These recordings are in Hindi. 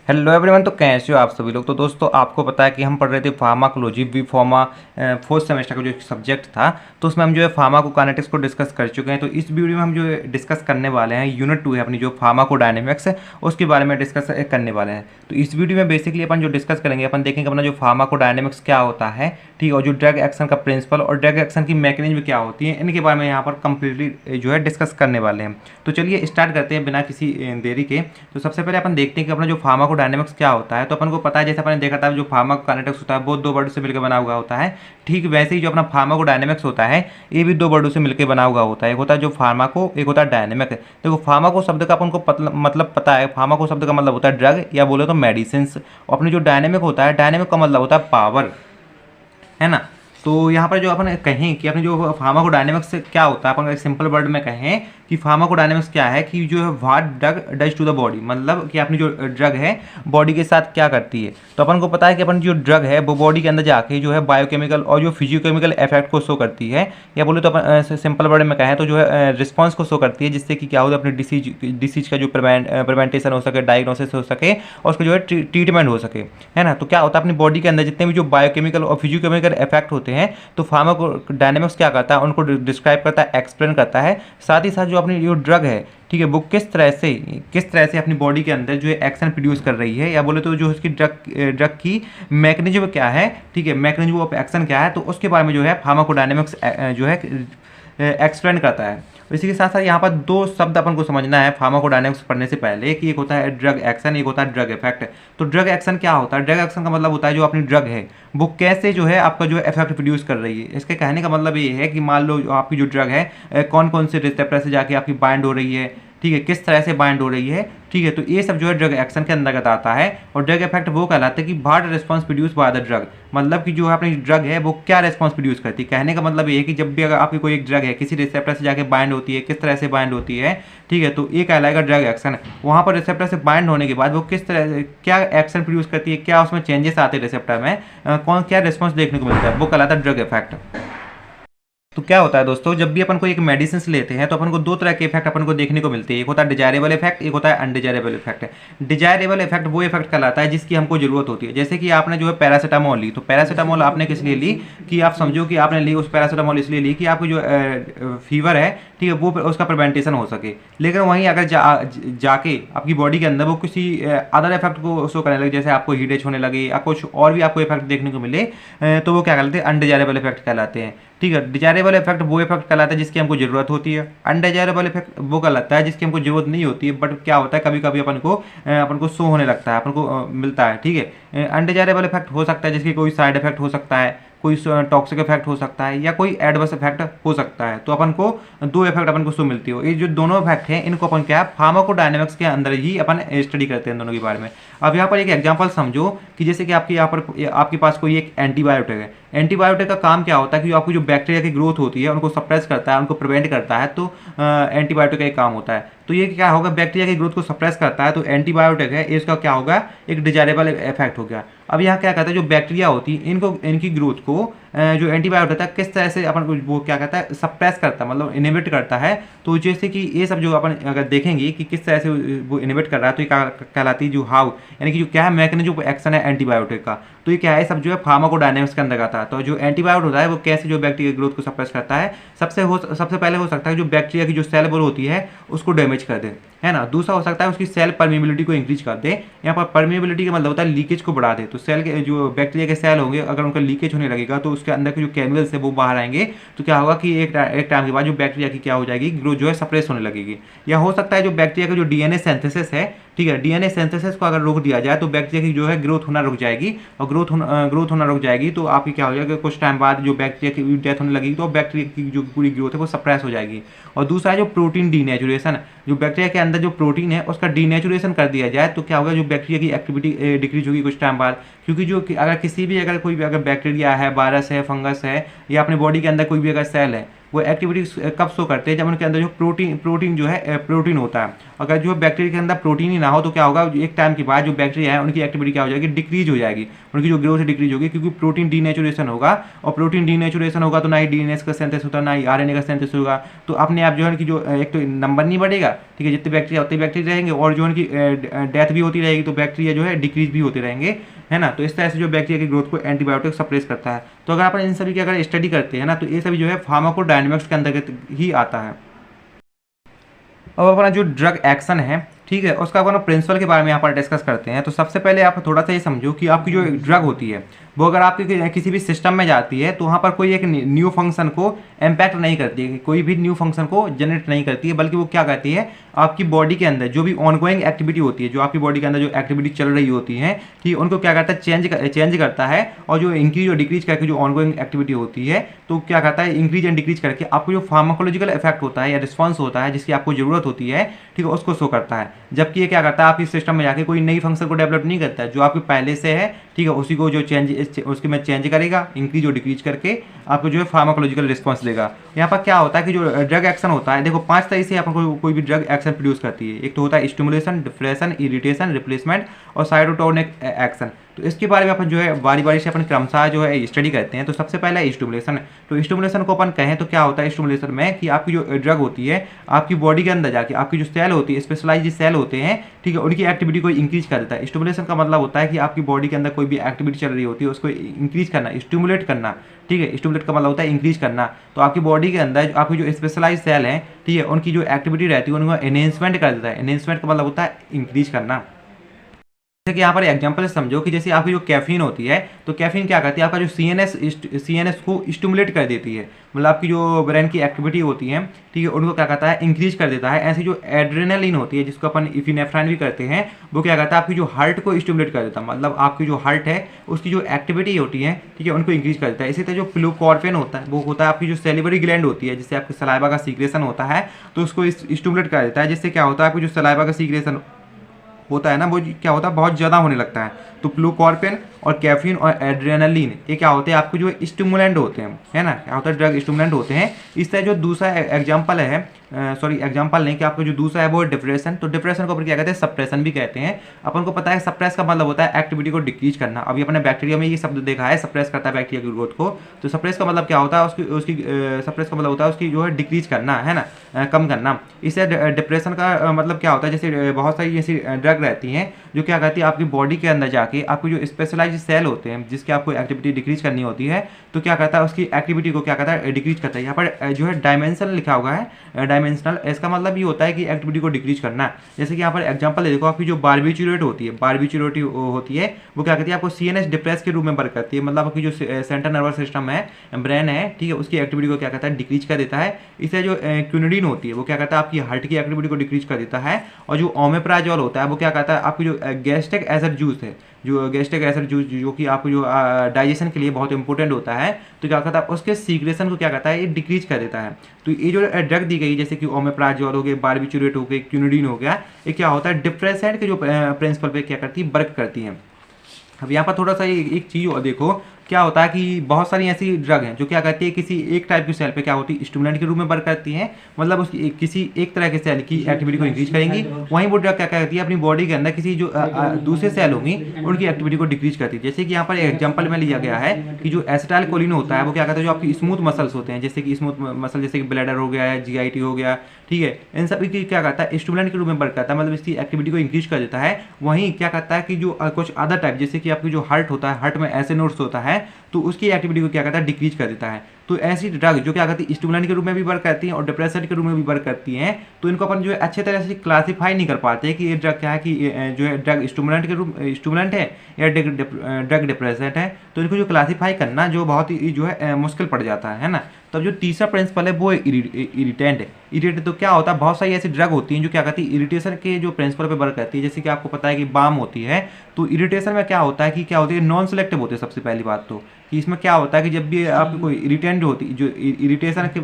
Hello everyone. तो कैसे हो आप सभी लोग। तो दोस्तों आपको पता है कि हम पढ़ रहे थे pharmacology B pharma fourth semester का जो सब्जेक्ट था, तो उसमें हम जो है फार्माकोकाइनेटिक्स को डिस्कस कर चुके हैं। तो इस वीडियो में हम जो है डिस्कस करने वाले हैं यूनिट 2 है अपनी जो फार्माकोडायनेमिक्स है उसके बारे में डिस्कस करने वाले हैं। तो इस वीडियो में बेसिकली अपन जो डिस्कस करेंगे, अपन देखेंगे अपना जो फार्माकोडायनेमिक्स क्या होता है, ठीक है, और जो ड्रग एक्शन का प्रिंसिपल और ड्रग एक्शन की मैकेनिज्म क्या होती है, इनके बारे में यहाँ पर कंप्लीटली जो है डिस्कस करने वाले हैं। तो चलिए स्टार्ट करते हैं बिना किसी देरी के। तो सबसे पहले अपन देखते हैं कि अपना जो फार्माकोडायनेमिक्स क्या होता है। तो अपन को पता है, जैसे अपन ने देखा था, जो फार्माकोकाइनेटिक्स होता है वो दो वर्ड से मिलकर बना हुआ होता है। ठीक वैसे ही जो अपना फार्माकोडायनेमिक्स होता है ये भी दो वर्डों से मिलकर बना हुआ होता है। एक होता है जो फार्माको, एक होता है डायनेमिक। देखो फार्माको शब्द का अपन को मतलब पता है, फार्माको शब्द का मतलब होता है ड्रग या बोले तो मेडिसिन। अपनी जो डायनेमिक होता है, डायनेमिक का मतलब होता है पावर, है ना। तो यहाँ पर जो अपन कहें कि अपने जो फार्माकोडायनेमिक्स क्या होता है, अपन एक सिंपल वर्ड में कहें कि फार्माकोडायनेमिक्स क्या है, कि जो है what drug does to the body, मतलब कि अपनी जो ड्रग है बॉडी के साथ क्या करती है। तो अपन को पता है कि अपन जो ड्रग है वो बॉडी के अंदर जाके जो है बायोकेमिकल और जो फिजियोकेमिकल इफेक्ट को शो करती है, या बोले तो अपन सिंपल वर्ड में कहें तो जो है रिस्पॉन्स को शो करती है, जिससे कि क्या हो अपनी डिसीज का जो प्रिवेंटेशन हो सके, डायग्नोसिस हो सके और उसका जो है ट्रीटमेंट हो सके, है ना। तो क्या होता है अपनी बॉडी के अंदर जितने भी जो बायोकेमिकल और फिजियोकेमिकल इफेक्ट होते हैं, तो फार्माकोडायनेमिक्स क्या करता है, उनको डिस्क्राइब करता है, एक्सप्लेन करता है। साथ ही साथ जो अपनी जो ड्रग है, ठीक है, वो किस तरह से अपनी बॉडी के अंदर जो है एक्शन प्रोड्यूस कर रही है, या बोले तो जो उसकी ड्रग की मैकेनिज्म क्या है, ठीक है, मैकेनिज्म ऑफ एक्शन क्या है, तो उसके बारे में जो है फार्माकोडायनेमिक्स जो है एक्सप्लेन करता है। इसी के साथ साथ यहाँ पर दो शब्द अपन को समझना है फार्माकोडायनेमिक्स पढ़ने से पहले, कि एक होता है ड्रग एक्शन, एक होता है ड्रग इफेक्ट। तो ड्रग एक्शन क्या होता है? ड्रग एक्शन का मतलब होता है जो अपनी ड्रग है वो कैसे जो है आपका जो है इफेक्ट प्रोड्यूस कर रही है। इसके कहने का मतलब ये है कि मान लो आपकी जो ड्रग है कौन कौन से रिसेप्टर से जाके आपकी बाइंड हो रही है, ठीक है, किस तरह से बाइंड हो रही है, ठीक है। तो ये सब जो है ड्रग एक्शन के अंतर्गत आता है। और ड्रग इफेक्ट वो कहलाता है कि what response produce by the drug, मतलब कि जो है अपनी ड्रग है वो क्या रिस्पॉन्स प्रोड्यूस करती है। कहने का मतलब ये है कि जब भी अगर आपकी कोई एक ड्रग है किसी रिसेप्टर से जाके बाइंड होती है, किस तरह से बाइंड होती है, ठीक है, तो ये कहलाएगा ड्रग एक्शन। वहाँ पर रिसेप्टर से बाइंड होने के बाद वो किस तरह क्या एक्शन प्रोड्यूस करती है, क्या उसमें चेंजेस आते हैं रिसेप्टर में, कौन क्या रिस्पॉन्स देखने को मिलता है, वो कहलाता है ड्रग इफेक्ट। तो क्या होता है दोस्तों, जब भी अपन को एक मेडिसिन लेते हैं तो अपन को दो तरह के इफेक्ट अपन को देखने को मिलते हैं। एक होता है डिजायरेबल इफेक्ट, एक होता है अनडिजायरेबल इफेक्ट। डिजायरेबल इफेक्ट वो इफेक्ट कहलाता है जिसकी हमको जरूरत होती है। जैसे कि आपने जो है पैरासीटामोल ली, तो पैरासीटामोल आपने किस लिए ली, कि आप समझो कि आपने ली उस पैरासीटामोल इसलिए ली कि आपको जो फीवर है, ठीक है, वो उसका प्रिवेंटेशन हो सके। लेकिन वहीं अगर जाके आपकी बॉडी के अंदर वो किसी अदर इफेक्ट को शो करने लगे, जैसे आपको हीट होने लगे या कुछ और भी आपको इफेक्ट देखने को मिले, तो वो क्या कहलाते हैं, अनडिजायरेबल इफेक्ट कहलाते हैं। ठीक है, डिजायरेबल इफेक्ट वो इफेक्ट कहलाता है जिसकी हमको जरूरत होती है। अनडिजायरेबल इफेक्ट वो कहलाता है जिसकी हमको जरूरत नहीं होती है, बट क्या होता है कभी कभी अपन को शो होने लगता है, अपन को मिलता है। ठीक है, अनडिजायरेबल इफेक्ट हो सकता है जिसकी कोई साइड इफेक्ट हो सकता है, कोई टॉक्सिक इफेक्ट हो सकता है, या कोई एडवर्स इफेक्ट हो सकता है। तो अपन को दो इफेक्ट अपन को शो मिलती हो। ये जो दोनों इफेक्ट हैं इनको अपन क्या फार्माकोडायनेमिक्स के अंदर ही अपन स्टडी करते हैं दोनों के बारे में। अब यहाँ पर एक एग्जांपल समझो कि जैसे कि आपके यहाँ पर आपके पास कोई एक एंटीबायोटिक है। एंटीबायोटिक का काम क्या होता है कि आपकी जो बैक्टीरिया की ग्रोथ होती है उनको सप्रेस करता है, उनको प्रिवेंट करता है। तो एंटीबायोटिक का एक काम होता है। तो ये क्या होगा, बैक्टीरिया की ग्रोथ को सप्रेस करता है, तो एंटीबायोटिक है इसका क्या होगा, एक डिजायरेबल इफेक्ट हो गया। अब यहाँ क्या कहता है, जो बैक्टीरिया होती है इनकी ग्रोथ को जो एंटीबायोटिक होता है किस तरह से अपन को वो क्या कहता है, सप्रेस करता है, मतलब इनहिबिट करता है। तो जैसे कि ये सब जो अपन अगर देखेंगे कि किस तरह से वो इनहिबिट कर रहा है, तो ये कहलाती है जो हाउ, यानी कि जो क्या है मैकेनिज्म एक्शन है एंटीबायोटिक का। तो ये क्या है, सब जो है फार्माकोडायनेमिक्स के अंदर आता है। तो जो एंटीबायोटिक होता है वो कैसे जो बैक्टीरिया ग्रोथ को सप्रेस करता है, सबसे पहले हो सकता है जो बैक्टीरिया की जो सेल वॉल होती है उसको डैमेज कर दे, है ना। दूसरा हो सकता है उसकी सेल परमेबिलिटी को इंक्रीज कर दे। यहाँ पर परमेबिलिटी का मतलब होता है लीकेज को बढ़ा दे। तो सेल के जो बैक्टीरिया के सेल होंगे अगर उनका लीकेज होने लगेगा तो उसके अंदर के जो केमिकल्स है वो बाहर आएंगे। तो क्या होगा कि एक टाइम के बाद जो बैक्टीरिया की क्या हो जाएगी, ग्रोथ जो है सप्रेस होने लगेगी। या हो सकता है जो बैक्टीरिया का जो डीएनए सिंथेसिस है, ठीक है, डीएनए सिंथेसिस को अगर रोक दिया जाए तो बैक्टीरिया की जो है ग्रोथ होना रुक जाएगी। और ग्रोथ होना रुक जाएगी तो आपकी क्या हो जाएगा, कुछ टाइम बाद जो बैक्टीरिया की डेथ होने लगेगी तो बैक्टीरिया की जो पूरी ग्रोथ है वो सप्रेस हो जाएगी। और दूसरा है जो प्रोटीन डीनेचुरेशन, जो बैक्टीरिया के अंदर जो प्रोटीन है उसका डीनेचुरेशन कर दिया जाए तो क्या होगा, जो बैक्टीरिया की एक्टिविटी डिक्रीज होगी कुछ टाइम बाद। क्योंकि जो अगर किसी भी अगर कोई भी अगर बैक्टीरिया है, वायरस है, फंगस है, या अपने बॉडी के अंदर कोई भी अगर सेल है, वो एक्टिविटी कब शो करते हैं, जब उनके अंदर जो प्रोटीन जो है प्रोटीन होता है। अगर जो बैक्टीरिया के अंदर प्रोटीन ही ना हो तो क्या होगा, एक टाइम के बाद जो बैक्टीरिया है उनकी एक्टिविटी क्या हो जाएगी, डिक्रीज हो जाएगी, उनकी जो ग्रोथ डिक्रीज होगी, क्योंकि प्रोटीन डीनेचुरेशन होगा, और प्रोटीन डीनेचुरेशन होगा तो ना ही डीएनए का सिंथेसिस होता है, ना ही आरएनए का सिंथेसिस होगा। तो अपने आप जो है कि जो एक तो नंबर नहीं बढ़ेगा, ठीक है, जितने बैक्टीरिया उतने बैक्टीरिया रहेंगे, और जो उनकी डेथ भी होती रहेगी, तो बैक्टीरिया जो है डिक्रीज भी होते रहेंगे, है ना। तो इस तरह से जो बैक्टीरिया की ग्रोथ को एंटीबायोटिक सप्रेस करता है। तो अगर अपन इन सभी की अगर स्टडी करते हैं ना, तो ये सभी जो है फार्माकोडायनामिक्स के अंतर्गत ही आता है। अब अपना जो ड्रग एक्शन है, ठीक है, उसका अपना प्रिंसिपल के बारे में यहाँ पर डिस्कस करते हैं। तो सबसे पहले आप थोड़ा सा ये समझो कि आपकी जो ड्रग होती है वो अगर आपके किसी भी सिस्टम में जाती है तो वहाँ पर कोई एक न्यू फंक्शन को इम्पैक्ट नहीं करती है, कोई भी न्यू फंक्शन को जनरेट नहीं करती है, बल्कि वो क्या करती है, आपकी बॉडी के अंदर जो भी ऑनगोइंग एक्टिविटी होती है, जो आपकी बॉडी के अंदर जो एक्टिविटी चल रही होती है, ठीक, उनको क्या करता है, चेंज करता है, और जो इंक्रीज और डिक्रीज करके जो ऑनगोइंग एक्टिविटी होती है तो क्या करता है, इंक्रीज एंड डिक्रीज करके आपको जो फार्माकोलॉजिकल इफेक्ट होता है या रिस्पॉन्स होता है जिसकी आपको जरूरत होती है, ठीक है, उसको शो करता है। जबकि ये क्या करता है, आपकी सिस्टम में जाके कोई नई फंक्शन को डेवलप नहीं करता है, जो आपके पहले से है, ठीक है, उसी को जो उसके में चेंज करेगा, इंक्रीज और डिक्रीज करके आपको जो है फार्माकोलॉजिकल रिस्पॉन्स देगा। यहाँ पर क्या होता है कि जो ड्रग एक्शन होता है, देखो 5 तरह से आपको कोई भी ड्रग एक्शन प्रोड्यूस करती है। एक तो होता है स्टिमुलेशन, डिप्रेशन, इरिटेशन, रिप्लेसमेंट और साइटोटॉनिक एक्शन। तो इसके बारे में अपन जो है बारी बारी से अपन क्रमशः जो है स्टडी करते हैं। तो सबसे पहला है स्टिमुलेशन। तो स्टिमुलेशन को अपन कहें तो क्या होता है स्टिमुलेशन में, कि आपकी जो ड्रग होती है आपकी बॉडी के अंदर जाके आपकी जो सेल होती है, स्पेशलाइज्ड सेल होते हैं, ठीक है, उनकी एक्टिविटी को इंक्रीज कर देता है। स्टिमुलेशन का मतलब होता है कि आपकी बॉडी के अंदर कोई भी एक्टिविटी चल रही होती है उसको इंक्रीज करना, स्टिमुलेट करना, ठीक है। स्टिमुलेट का मतलब होता है इंक्रीज करना। तो आपकी बॉडी के अंदर आपकी जो स्पेशलाइज्ड सेल है, ठीक है, उनकी जो एक्टिविटी रहती है उनको एनहेंसमेंट कर देता है। एनहेंसमेंट का मतलब होता है इंक्रीज करना। जैसे कि यहाँ पर एग्जांपल समझो कि जैसे आपकी जो कैफीन होती है, तो कैफीन क्या करती है, आपका जो सीएनएस को स्टिमुलेट कर देती है, मतलब आपकी जो ब्रेन की एक्टिविटी होती है, ठीक है, उनको क्या करता है, इंक्रीज कर देता है। ऐसी जो एड्रेनलिन होती है जिसको अपन इफिनेफ्राइन भी करते हैं, वो क्या करता है, आपकी जो हार्ट को स्टिमुलेट कर देता है, मतलब आपकी जो हार्ट है उसकी जो एक्टिविटी होती है, ठीक है, उनको इंक्रीज कर देता है। इसी तरह जो फ्लूकॉर्फिन होता है वो होता है आपकी जो सेलिवरी ग्लैंड होती है, जिससे आपके सलाइवा का सीक्रेशन होता है, तो उसको स्टिमुलेट कर देता है, जिससे क्या होता है, आपकी जो सलाइवा का सीक्रेशन होता है ना, वो क्या होता है, बहुत ज़्यादा होने लगता है। तो फ्लूकॉर्फिन और कैफीन और एड्रेनलिन ये क्या होते हैं, आपको जो स्टिमुलेंट होते हैं, है ना, क्या होता है, ड्रग स्टिमुलेंट होते हैं। इस तरह जो दूसरा एग्जांपल है, एग्जांपल नहीं कि आपको जो दूसरा है वो डिप्रेशन। तो डिप्रेशन को अपन क्या कहते हैं, सप्रेशन भी कहते हैं। अपन को पता है सप्रेस का मतलब होता है एक्टिविटी को डिक्रीज करना। अभी अपने बैक्टीरिया में ये शब्द देखा है, सप्रेस करता है बैक्टीरिया की ग्रोथ को। तो सप्रेस का मतलब क्या होता है, उसकी सप्रेस का मतलब होता है उसकी जो है डिक्रीज करना, है ना, कम करना। इससे डिप्रेशन का मतलब क्या होता है, जैसे बहुत सारी ऐसी ड्रग रहती हैं जो क्या करती है, आपकी बॉडी के अंदर जाके आपको जो स्पेशलाइज्ड सेल होते हैं जिसकी आपको एक्टिविटी डिक्रीज करनी होती है, तो क्या करता है, उसकी एक्टिविटी को क्या करता है, डिक्रीज करता है। यहाँ पर जो है डायमेंशन लिखा हुआ है, डायमेंशनल, इसका मतलब ये होता है कि एक्टिविटी को डिक्रीज करना। जैसे कि यहाँ पर एग्जांपल देखो, आपकी जो बारबिचुरेट होती है, बारबिचुरेट होती है, वो क्या करती है, आपको सीएनएस डिप्रेस के रूप में वर्क करती है, मतलब आपकी जो सेंट्रल नर्वस सिस्टम है, ब्रेन है, ठीक है, उसकी एक्टिविटी को क्या करता है, डिक्रीज कर देता है। इससे जो क्विनिडीन होती है वो क्या करता है, आपकी हार्ट की एक्टिविटी को डिक्रीज कर देता है। और जो ओमेप्राजोल होता है वो क्या करता है, आपकी जो गैस्ट्रिक एसिड जूस है, जो गैस्ट्रिक एसिड जूस जो कि आपको जो डाइजेशन के लिए बहुत इंपॉर्टेंट होता है, तो क्या करता है, उसके सीक्रेशन को क्या करता है, ये डिक्रीज कर देता है। तो ये जो ड्रग दी गई जैसे कि ओमेप्राजोल हो गए, बारबिचुरेट हो गए, क्विनिडीन हो गया, ये क्या होता है, डिप्रेसेंट के जो प्रिंसिपल पे क्या करती है, वर्क करती है। अब यहाँ पर थोड़ा सा एक चीज़ और देखो, क्या होता है कि बहुत सारी ऐसी ड्रग हैं जो क्या करती है, किसी एक टाइप की सेल पे क्या होती है, स्टिमुलेंट के रूप में वर्क करती हैं, मतलब उसकी किसी एक तरह के सेल की एक्टिविटी को इंक्रीज करेंगी। वहीं वो ड्रग क्या करती है, अपनी बॉडी के अंदर किसी जो दूसरे सेल होंगी उनकी एक्टिविटी को डिक्रीज करती है। जैसे कि यहाँ पर एग्जाम्पल में लिया गया है कि जो एसिटाइलकोलिन होता है वो क्या करता है, जो आपकी स्मूथ मसल्स होते हैं, जैसे कि स्मूथ मसल जैसे कि ब्लैडर हो गया है, जीआईटी हो गया, ठीक है, इन सभी की क्या करता है, स्टिमुलेंट के रूप में वर्क करता है, मतलब इसकी एक्टिविटी को इंक्रीज कर देता है। वहीं क्या करता है कि जो कुछ अदर टाइप जैसे कि आपकी जो हार्ट होता है, हार्ट में ऐसे नोड्स होता है, तो उसकी एक्टिविटी को क्या करता है, डिक्रीज कर देता है। तो ऐसी ड्रग जो क्या करती है, स्टिमुलेंट के रूप में भी वर्क करती हैं और डिप्रेशन के रूप में भी वर्क करती हैं। तो इनको अपन जो है अच्छे तरह से क्लासीफाई नहीं कर पाते कि ये ड्रग क्या है, कि जो है ड्रग स्टिमुलेंट के रूप स्टिमुलेंट है या ड्रग डिप्रेसेंट है। तो इनको जो क्लासीफाई करना जो बहुत ही जो है मुश्किल पड़ जाता है ना। तब जो तीसरा प्रिंसिपल है वो इरिटेंट है। इरिटेंट तो क्या होता है, बहुत सारी ऐसी ड्रग होती हैं जो क्या करती है, इरिटेशन के जो प्रिंसिपल पे वर्क करती है। जैसे कि आपको पता है कि बाम होती है, तो इरिटेशन में क्या होता है कि क्या होती है, नॉन सेलेक्टिव होती है। सबसे पहली बात तो कि इसमें क्या होता है कि जब भी आपकी कोई इरिटेंट होती जो इरिटेशन के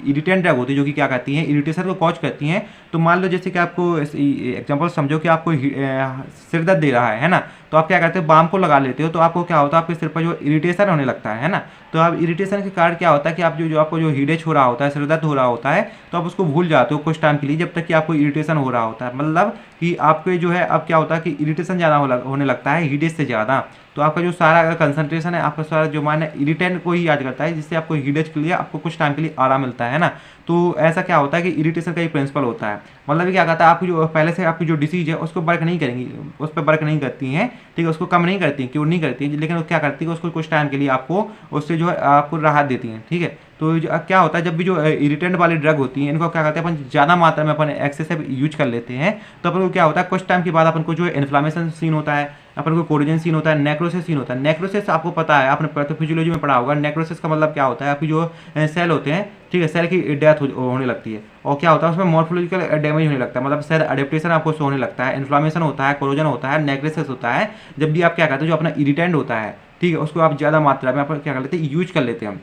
इरिटेंट ड्रग होती है जो कि क्या करती हैं, इरिटेशन को कॉज करती हैं। तो मान लो जैसे कि आपको एग्जांपल समझो कि आपको सिर दर्द दे रहा है ना, तो आप क्या करते हो, बाम को लगा लेते हो, तो आपको क्या होता है, आपके सिर पर जो इरिटेशन होने लगता है ना। तो आप इरिटेशन के कारण क्या होता है कि आप जो आपको जो हेडेक हो रहा होता है, सिर दर्द हो रहा होता है, तो आप उसको भूल जाते हो कुछ टाइम के लिए, जब तक कि आपको इरिटेशन हो रहा होता है। मतलब कि आपके जो है अब क्या होता है कि इरिटेशन ज़्यादा होने लगता है हेडेक से ज़्यादा, तो आपका जो सारा कंसंट्रेशन है, आपका सारा जो माइंड है इरिटेंट को ही याद करता है, जिससे आपको हेडेक के लिए आपको कुछ टाइम के लिए आराम मिलता है ना। तो ऐसा क्या होता है कि इरिटेशन का ही प्रिंसिपल होता है। मतलब क्या कहता है, आपकी जो पहले से आपकी जो डिसीज है उसको वर्क नहीं करेंगी, उस पर वर्क नहीं करती हैं, ठीक है, उसको कम नहीं करती हैं, क्योर नहीं करती हैं, लेकिन वो क्या करती है, उसको कुछ टाइम के लिए आपको उससे जो है आपको राहत देती हैं, ठीक है। तो क्या होता है, जब भी जो इरिटेंट वाली ड्रग होती हैं, इनको क्या करते हैं, अपन ज़्यादा मात्रा में अपन एक्सेसिव यूज कर लेते हैं, तो अपन को क्या होता है, कुछ टाइम के बाद अपन को जो है इन्फ्लामेशन सीन होता है, अपन को कोरोजन सीन होता है, नेक्रोसिस सीन होता है। नेक्रोसिस आपको पता है, आपने पैथोफिजियोलॉजी में पढ़ा होगा, नेक्रोसिस का मतलब क्या होता है, आपकी जो सेल होते हैं, ठीक है, सेल की डेथ होने लगती है, और क्या होता है उसमें मॉर्फोलॉजिकल डैमेज होने लगता है, मतलब सेल अडेप्टेशन आपको होने लगता है, इन्फ्लामेशन होता है, कोरोजन होता है, नेक्रोसिस होता है। जब भी आप क्या करते हो, जो अपना इरिटेंट होता है, ठीक है, उसको आप ज़्यादा मात्रा में आप क्या कर लेते हैं, यूज कर लेते हैं।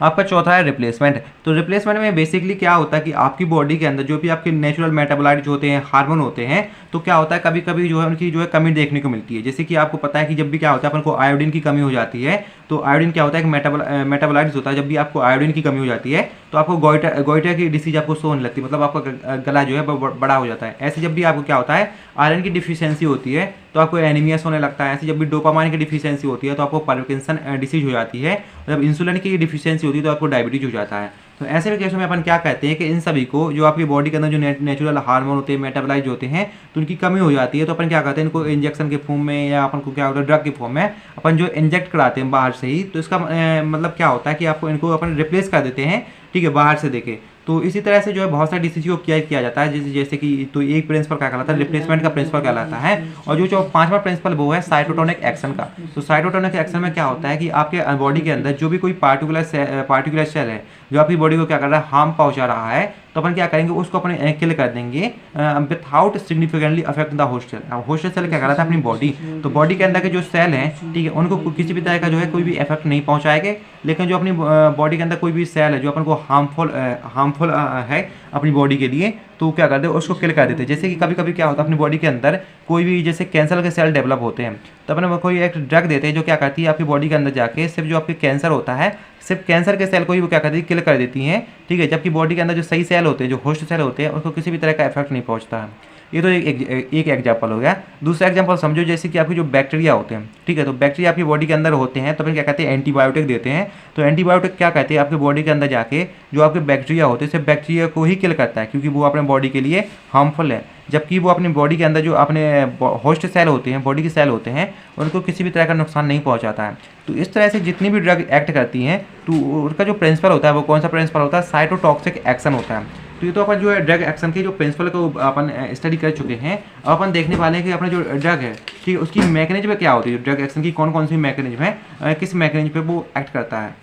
आपका चौथा है रिप्लेसमेंट। तो रिप्लेसमेंट में बेसिकली क्या होता है कि आपकी बॉडी के अंदर जो भी आपके नेचुरल मेटाबोलाइट जो होते हैं, हार्मोन होते हैं, तो क्या होता है कभी कभी जो है उनकी जो है कमी देखने को मिलती है। जैसे कि आपको पता है कि जब भी क्या होता है अपन को आयोडीन की कमी हो जाती है, तो आयोडीन क्या होता है कि मेटाबोलाइट्स होता है, जब भी आपको आयोडीन की कमी हो जाती है तो आपको गोइटर की डिसीज आपको शो होने लगती है, मतलब आपका गला जो है बड़ा हो जाता है। ऐसे जब भी आपको क्या होता है, आयरन की डिफिशियंसी होती है तो आपको एनीमिया होने लगता है। ऐसे जब भी डोपामाइन की डिफिशियंसी होती है तो आपको पार्किंसन डिसीज हो जाती है। जब इंसुलिन की डिफिशियंसी होती है तो आपको डायबिटीज हो जाता है। तो ऐसे में केसों में अपन क्या कहते हैं कि इन सभी को जो आपकी बॉडी के अंदर जो नेचुरल हार्मोन होते हैं, मेटाबोलाइट होते हैं, तो उनकी कमी हो जाती है। तो अपन क्या कहते हैं, इनको इंजेक्शन के फॉर्म में या अपन को क्या होता है ड्रग के फॉर्म में अपन जो इंजेक्ट कराते हैं बाहर से ही, तो इसका मतलब क्या होता है कि आपको इनको अपन रिप्लेस कर देते हैं, ठीक है, बाहर से देके। तो इसी तरह से जो है बहुत सारी डिसीज को किया जाता है, जैसे कि तो एक प्रिंसिपल क्या कहलाता है, रिप्लेसमेंट का प्रिंसिपल कहलाता है। और जो पांचवा प्रिंसिपल वो है साइटोटोनिक एक्शन का। तो साइटोटोनिक एक्शन में क्या होता है कि आपके बॉडी के अंदर जो भी कोई पार्टिकुलर सेल है जो आपकी बॉडी को क्या कर रहा है, हार्म पहुंचा रहा है, तो अपन क्या करेंगे, उसको अपने किल कर देंगे without significantly affect the host cell. Host cell क्या कर रहा था, अपनी बॉडी। तो बॉडी के अंदर के जो सेल हैं, ठीक है, उनको किसी भी तरह का जो है कोई भी इफेक्ट नहीं पहुंचाएंगे। लेकिन जो अपनी बॉडी के अंदर कोई भी सेल है जो अपन को हार्मफुल है अपनी बॉडी के लिए, तो क्या करते हैं, उसको किल कर देते हैं। जैसे कि कभी कभी क्या होता है, अपनी बॉडी के अंदर कोई भी जैसे कैंसर के सेल डेवलप होते हैं, तो अपन कोई एक ड्रग देते हैं जो क्या करती है, आपकी बॉडी के अंदर जाके सिर्फ जो आपके कैंसर होता है, सिर्फ कैंसर के सेल को ही वो क्या करती है, किल कर देती हैं, ठीक है। जबकि बॉडी के अंदर जो सही सेल होते हैं, जो होस्ट सेल होते हैं, उसको किसी भी तरह का इफेक्ट नहीं पहुंचता है। ये तो एक एग्जाम्पल हो गया। दूसरा एग्जाम्पल समझो, जैसे कि आपके जो बैक्टीरिया होते हैं, ठीक है, तो बैक्टीरिया आपकी बॉडी के अंदर होते हैं, तो फिर क्या कहते हैं, एंटीबायोटिक देते हैं। तो एंटीबायोटिक क्या कहते हैं, आपकी बॉडी के अंदर जाके जो आपके बैक्टीरिया होते हैं, सिर्फ बैक्टीरिया को ही किल करता है, क्योंकि वो अपने बॉडी के लिए हार्मफुल है। जबकि वो अपनी बॉडी के अंदर जो अपने होस्ट सेल होते हैं, बॉडी के सेल होते हैं, उनको किसी भी तरह का नुकसान नहीं पहुंचाता है। तो इस तरह से जितनी भी ड्रग एक्ट करती हैं, तो उनका जो प्रिंसिपल होता है वो कौन सा प्रिंसिपल होता है, साइटोटॉक्सिक एक्शन होता है। तो ये तो अपन जो है ड्रग एक्शन के जो प्रिंसिपल को अपन स्टडी कर चुके हैं। अब अपन देखने वाले हैं कि अपना जो ड्रग है, ठीक है, उसकी मैकेनिज्म क्या होती है, ड्रग एक्शन की कौन कौन सी मैकेनिज्म है, किस मैकेनिज्म पे वो एक्ट करता है।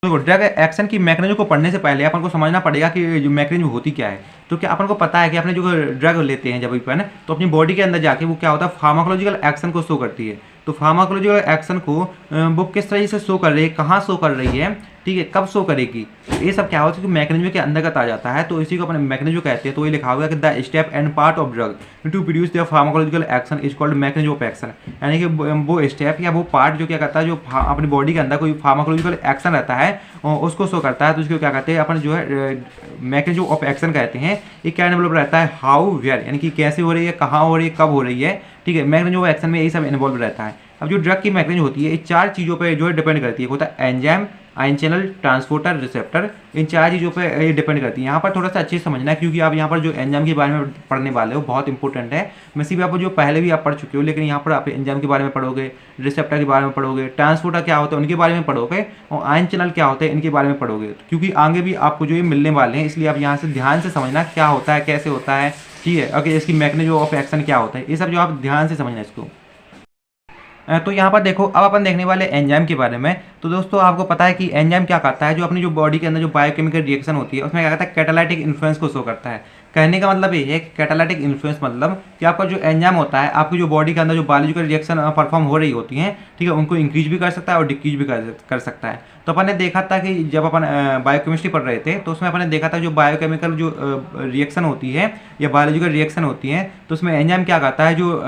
देखो, ड्रग एक्शन की मैकेनिज्म को पढ़ने से पहले अपन को समझना पड़ेगा कि जो मैकेनिज्म होती क्या है। तो क्या अपन को पता है कि अपने जो ड्रग लेते हैं जब भी अपन, तो अपनी बॉडी के अंदर जाके वो क्या होता है, फार्माकोलॉजिकल एक्शन को शो करती है। तो फार्माकोलॉजिकल एक्शन को वो किस तरह से शो कर रही है, कहाँ शो कर रही है, ठीक है, कब शो करेगी, तो ये सब क्या होता है कि मैकेनिज्म के अंतर्गत आ जाता है। तो इसी को अपन मैकेनिज्म कहते हैं। तो ये लिखा हुआ है कि the step and part of drug to produce the pharmacological action is called mechanism of action. यानी कि वो स्टेप या वो पार्ट जो क्या करता है, जो अपनी बॉडी के अंदर कोई फार्माकोलॉजिकल एक्शन रहता है उसको शो करता है, तो उसको क्या कहते हैं अपन जो है मैकेनिज्म ऑफ एक्शन कहते हैं। ये क्या इन्वॉल्व रहता है, हाउ वेयर, यानी कि कैसे हो रही है, कहाँ हो रही है, कब हो रही है, ठीक है, मैकेनिज्म ऑफ एक्शन में यही सब इन्वॉल्व रहता है। अब जो ड्रग की मैकेनिज्म होती है, ये चार चीज़ों पे जो है डिपेंड करती है। होता है enzyme, ion channel, transporter, receptor, इन चार चीज़ों पे ये डिपेंड करती है। यहाँ पर थोड़ा सा अच्छे से समझना है, क्योंकि आप यहाँ पर जो एंजाइम के बारे में पढ़ने वाले हो बहुत इंपॉर्टेंट है। मैं सिर्फ आप जो पहले भी आप पढ़ चुके हो, लेकिन यहाँ पर आप एंजाइम के बारे में पढ़ोगे, रिसेप्टर के बारे में पढ़ोगे, ट्रांसपोर्टर क्या होता है उनके बारे में पढ़ोगे, और आयन चैनल क्या होते हैं इनके बारे में पढ़ोगे, क्योंकि आगे भी आपको जो ये मिलने वाले हैं। इसलिए आप यहाँ से ध्यान से समझना क्या होता है, कैसे होता है, ठीक है, ओके, इसकी मैकेनिज्म ऑफ एक्शन क्या होता है, ये सब जो आप ध्यान से समझना इसको। तो यहाँ पर देखो, अब अपन देखने वाले एंजाइम के बारे में। तो दोस्तों आपको पता है कि एंजाइम क्या करता है, जो अपनी जो बॉडी के अंदर जो बायोकेमिकल रिएक्शन होती है उसमें क्या करता है, कैटालाइटिक इन्फ्लुएंस को शो करता है। कहने का मतलब ये है कि कैटालिटिक इन्फ्लुएंस मतलब कि आपका जो एंजाइम होता है आपकी जो बॉडी के अंदर जो बायोलॉजिकल रिएक्शन परफॉर्म हो रही होती हैं, ठीक है, उनको इंक्रीज भी कर सकता है और डिक्रीज भी कर सकता है। तो अपन ने देखा था कि जब अपन बायोकेमिस्ट्री पढ़ रहे थे तो उसमें अपन ने देखा था जो बायोकेमिकल जो रिएक्शन होती है या बायोलॉजिकल रिएक्शन होती है तो उसमें एंजाइम क्या करता है, जो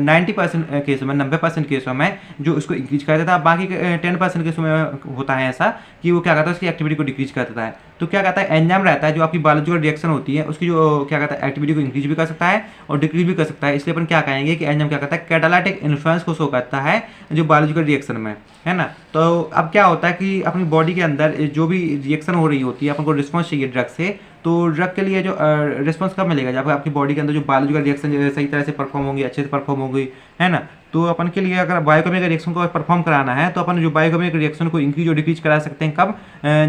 90% केसों में 90% केसों में जो उसको इंक्रीज कर देता है, बाकी 10% केसों में होता है ऐसा कि वो क्या करता है उसकी एक्टिविटी को डिक्रीज कर देता है। तो क्या कहता है एंजाइम रहता है जो आपकी बायोलॉजिकल रिएक्शन होती है उसकी जो क्या कहता है एक्टिविटी को इंक्रीज भी कर सकता है और डिक्रीज भी कर सकता है। इसलिए अपन क्या कहेंगे कि एंजाइम क्या करता है कैटालिटिक इन्फ्लुएंस को शो करता है जो बायोलॉजिकल रिएक्शन में, है ना। तो अब क्या होता है कि अपनी बॉडी के अंदर जो भी रिएक्शन हो रही होती है अपन को रिस्पॉन्स चाहिए ड्रग से, तो ड्रग के लिए जो रिस्पॉन्स कब मिलेगा जब आपकी बॉडी के अंदर जो बायोलॉजिकल रिएक्शन सही तरह से परफॉर्म होंगी, अच्छे से परफॉर्म होगी, है ना। तो अपन के लिए अगर बायोकेमिकल रिएक्शन को परफॉर्म कराना है तो अपन जो बायोकेमिकल रिएक्शन को इंक्रीज और डिक्रीज करा सकते हैं कब,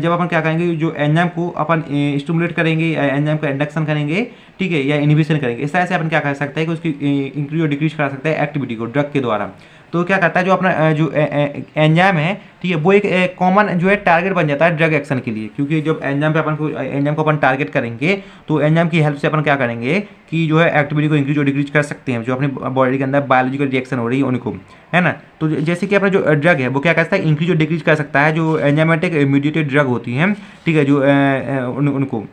जब अपन क्या करेंगे जो एंजाइम को अपन स्टिमुलेट करेंगे, एंजाइम का इंडक्शन करेंगे, ठीक है, या इनहिबिशन करेंगे। इस तरह से अपन क्या कर सकते हैं कि उसकी इंक्रीज और डिक्रीज करा सकते हैं एक्टिविटी को ड्रग के द्वारा। तो क्या करता है जो अपना जो एंजाइम है, ठीक है, वो एक कॉमन जो है टारगेट बन जाता है ड्रग एक्शन के लिए, क्योंकि जब एंजाइम को अपन टारगेट करेंगे तो एंजाइम की हेल्प से अपन क्या करेंगे कि जो है एक्टिविटी को इंक्रीज और डिक्रीज कर सकते हैं जो अपनी बॉडी के अंदर बायोलॉजिकल रिएक्शन हो रही है उनको, है ना। तो जैसे कि अपना जो ड्रग है वो क्या करता है इंक्रीज और डिक्रीज कर सकता है जो एंजाइमेटिक मीडिएटेड ड्रग होती हैं, ठीक है, जो उनको,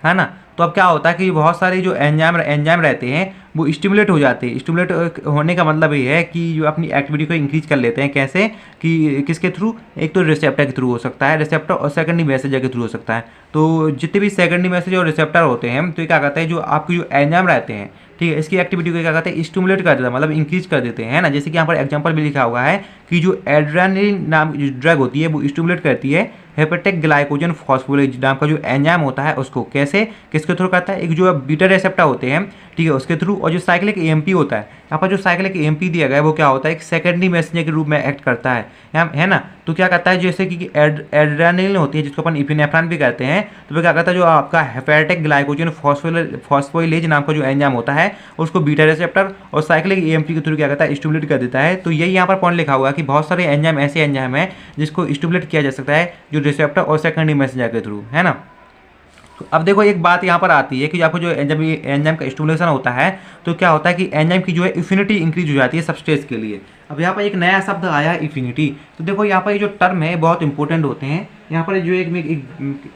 है ना। तो अब क्या होता है कि बहुत सारे जो एंजाइम रहते हैं वो स्टिमुलेट हो जाते हैं। स्टिमुलेट होने का मतलब ये है कि जो अपनी एक्टिविटी को इंक्रीज कर लेते हैं। कैसे कि किसके थ्रू, एक तो रिसेप्टर के थ्रू हो सकता है, रिसेप्टर और सेकेंडरी मैसेजर के थ्रू हो सकता है। तो जितने भी सेकेंडरी मैसेज और रिसेप्टर होते हैं तो ये क्या करते हैं जो आपके जो एंजाइम रहते हैं, ठीक है, इसकी एक्टिविटी को क्या करते हैं स्टिमुलेट कर देता है, मतलब इंक्रीज कर देते हैं, है ना। जैसे कि यहाँ पर एग्जांपल भी लिखा हुआ है कि जो एड्रेनालिन नाम की जो ड्रग होती है वो स्टिमुलेट करती है हेपेटिक ग्लाइकोजन फॉस्फोरेज नाम का जो एंजाइम होता है उसको। कैसे, किसके थ्रू करता है, एक जो बीटा रिसेप्टर होते हैं, ठीक है, उसके थ्रू। और जो साइक्लिक एएमपी होता है, यहाँ पर जो साइक्लिक एएमपी दिया गया है वो क्या होता है एक सेकेंडरी मैसेंजर के रूप में एक्ट करता है ना। तो क्या करता है जैसे कि एड्रेनालिन होती है जिसको अपन इपिनेफ्राइन भी कहते हैं, तो वो क्या करता है जो आपका हेपेटिक ग्लाइकोजन फॉस्फोरिलेज नाम का जो एंजाइम होता है उसको बीटा रिसेप्टर और साइक्लिक एएमपी के थ्रू क्या करता है स्टिमुलेट कर देता है। तो यही यहाँ पर पॉइंट लिखा हुआ है कि बहुत सारे एंजाइम ऐसे एंजाइम है जिसको स्टिमुलेट किया जा सकता है जो रिसेप्टर और सेकेंडरी मैसेंजर के थ्रू, है ना। तो अब देखो एक बात यहाँ पर आती है कि आपको जो एंजाइम का स्टिमुलेशन होता है तो क्या होता है कि एंजाइम की जो है एफिनिटी इंक्रीज हो जाती है सबस्ट्रेट के लिए। अब यहाँ पर एक नया शब्द आया है एफिनिटी। तो देखो यहाँ पर ये जो टर्म है बहुत इंपॉर्टेंट होते हैं। यहाँ पर जो एक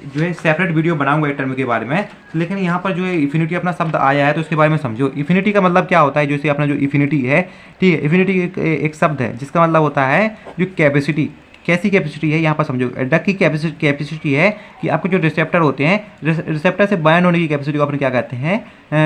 जो है सेपरेट वीडियो बनाऊंगा एक टर्म के बारे में, लेकिन यहाँ पर जो है एफिनिटी अपना शब्द आया है तो उसके बारे में समझो। एफिनिटी का मतलब क्या होता है, जैसे अपना जो एफिनिटी है, ठीक है, एफिनिटी एक शब्द है जिसका मतलब होता है जो कैपेसिटी। कैसी कैपेसिटी है यहाँ पर समझो, ड्रग की कैपेसिटी है कि आपके जो रिसेप्टर होते हैं रिसेप्टर से बाइंड होने की कैपेसिटी को अपन क्या कहते हैं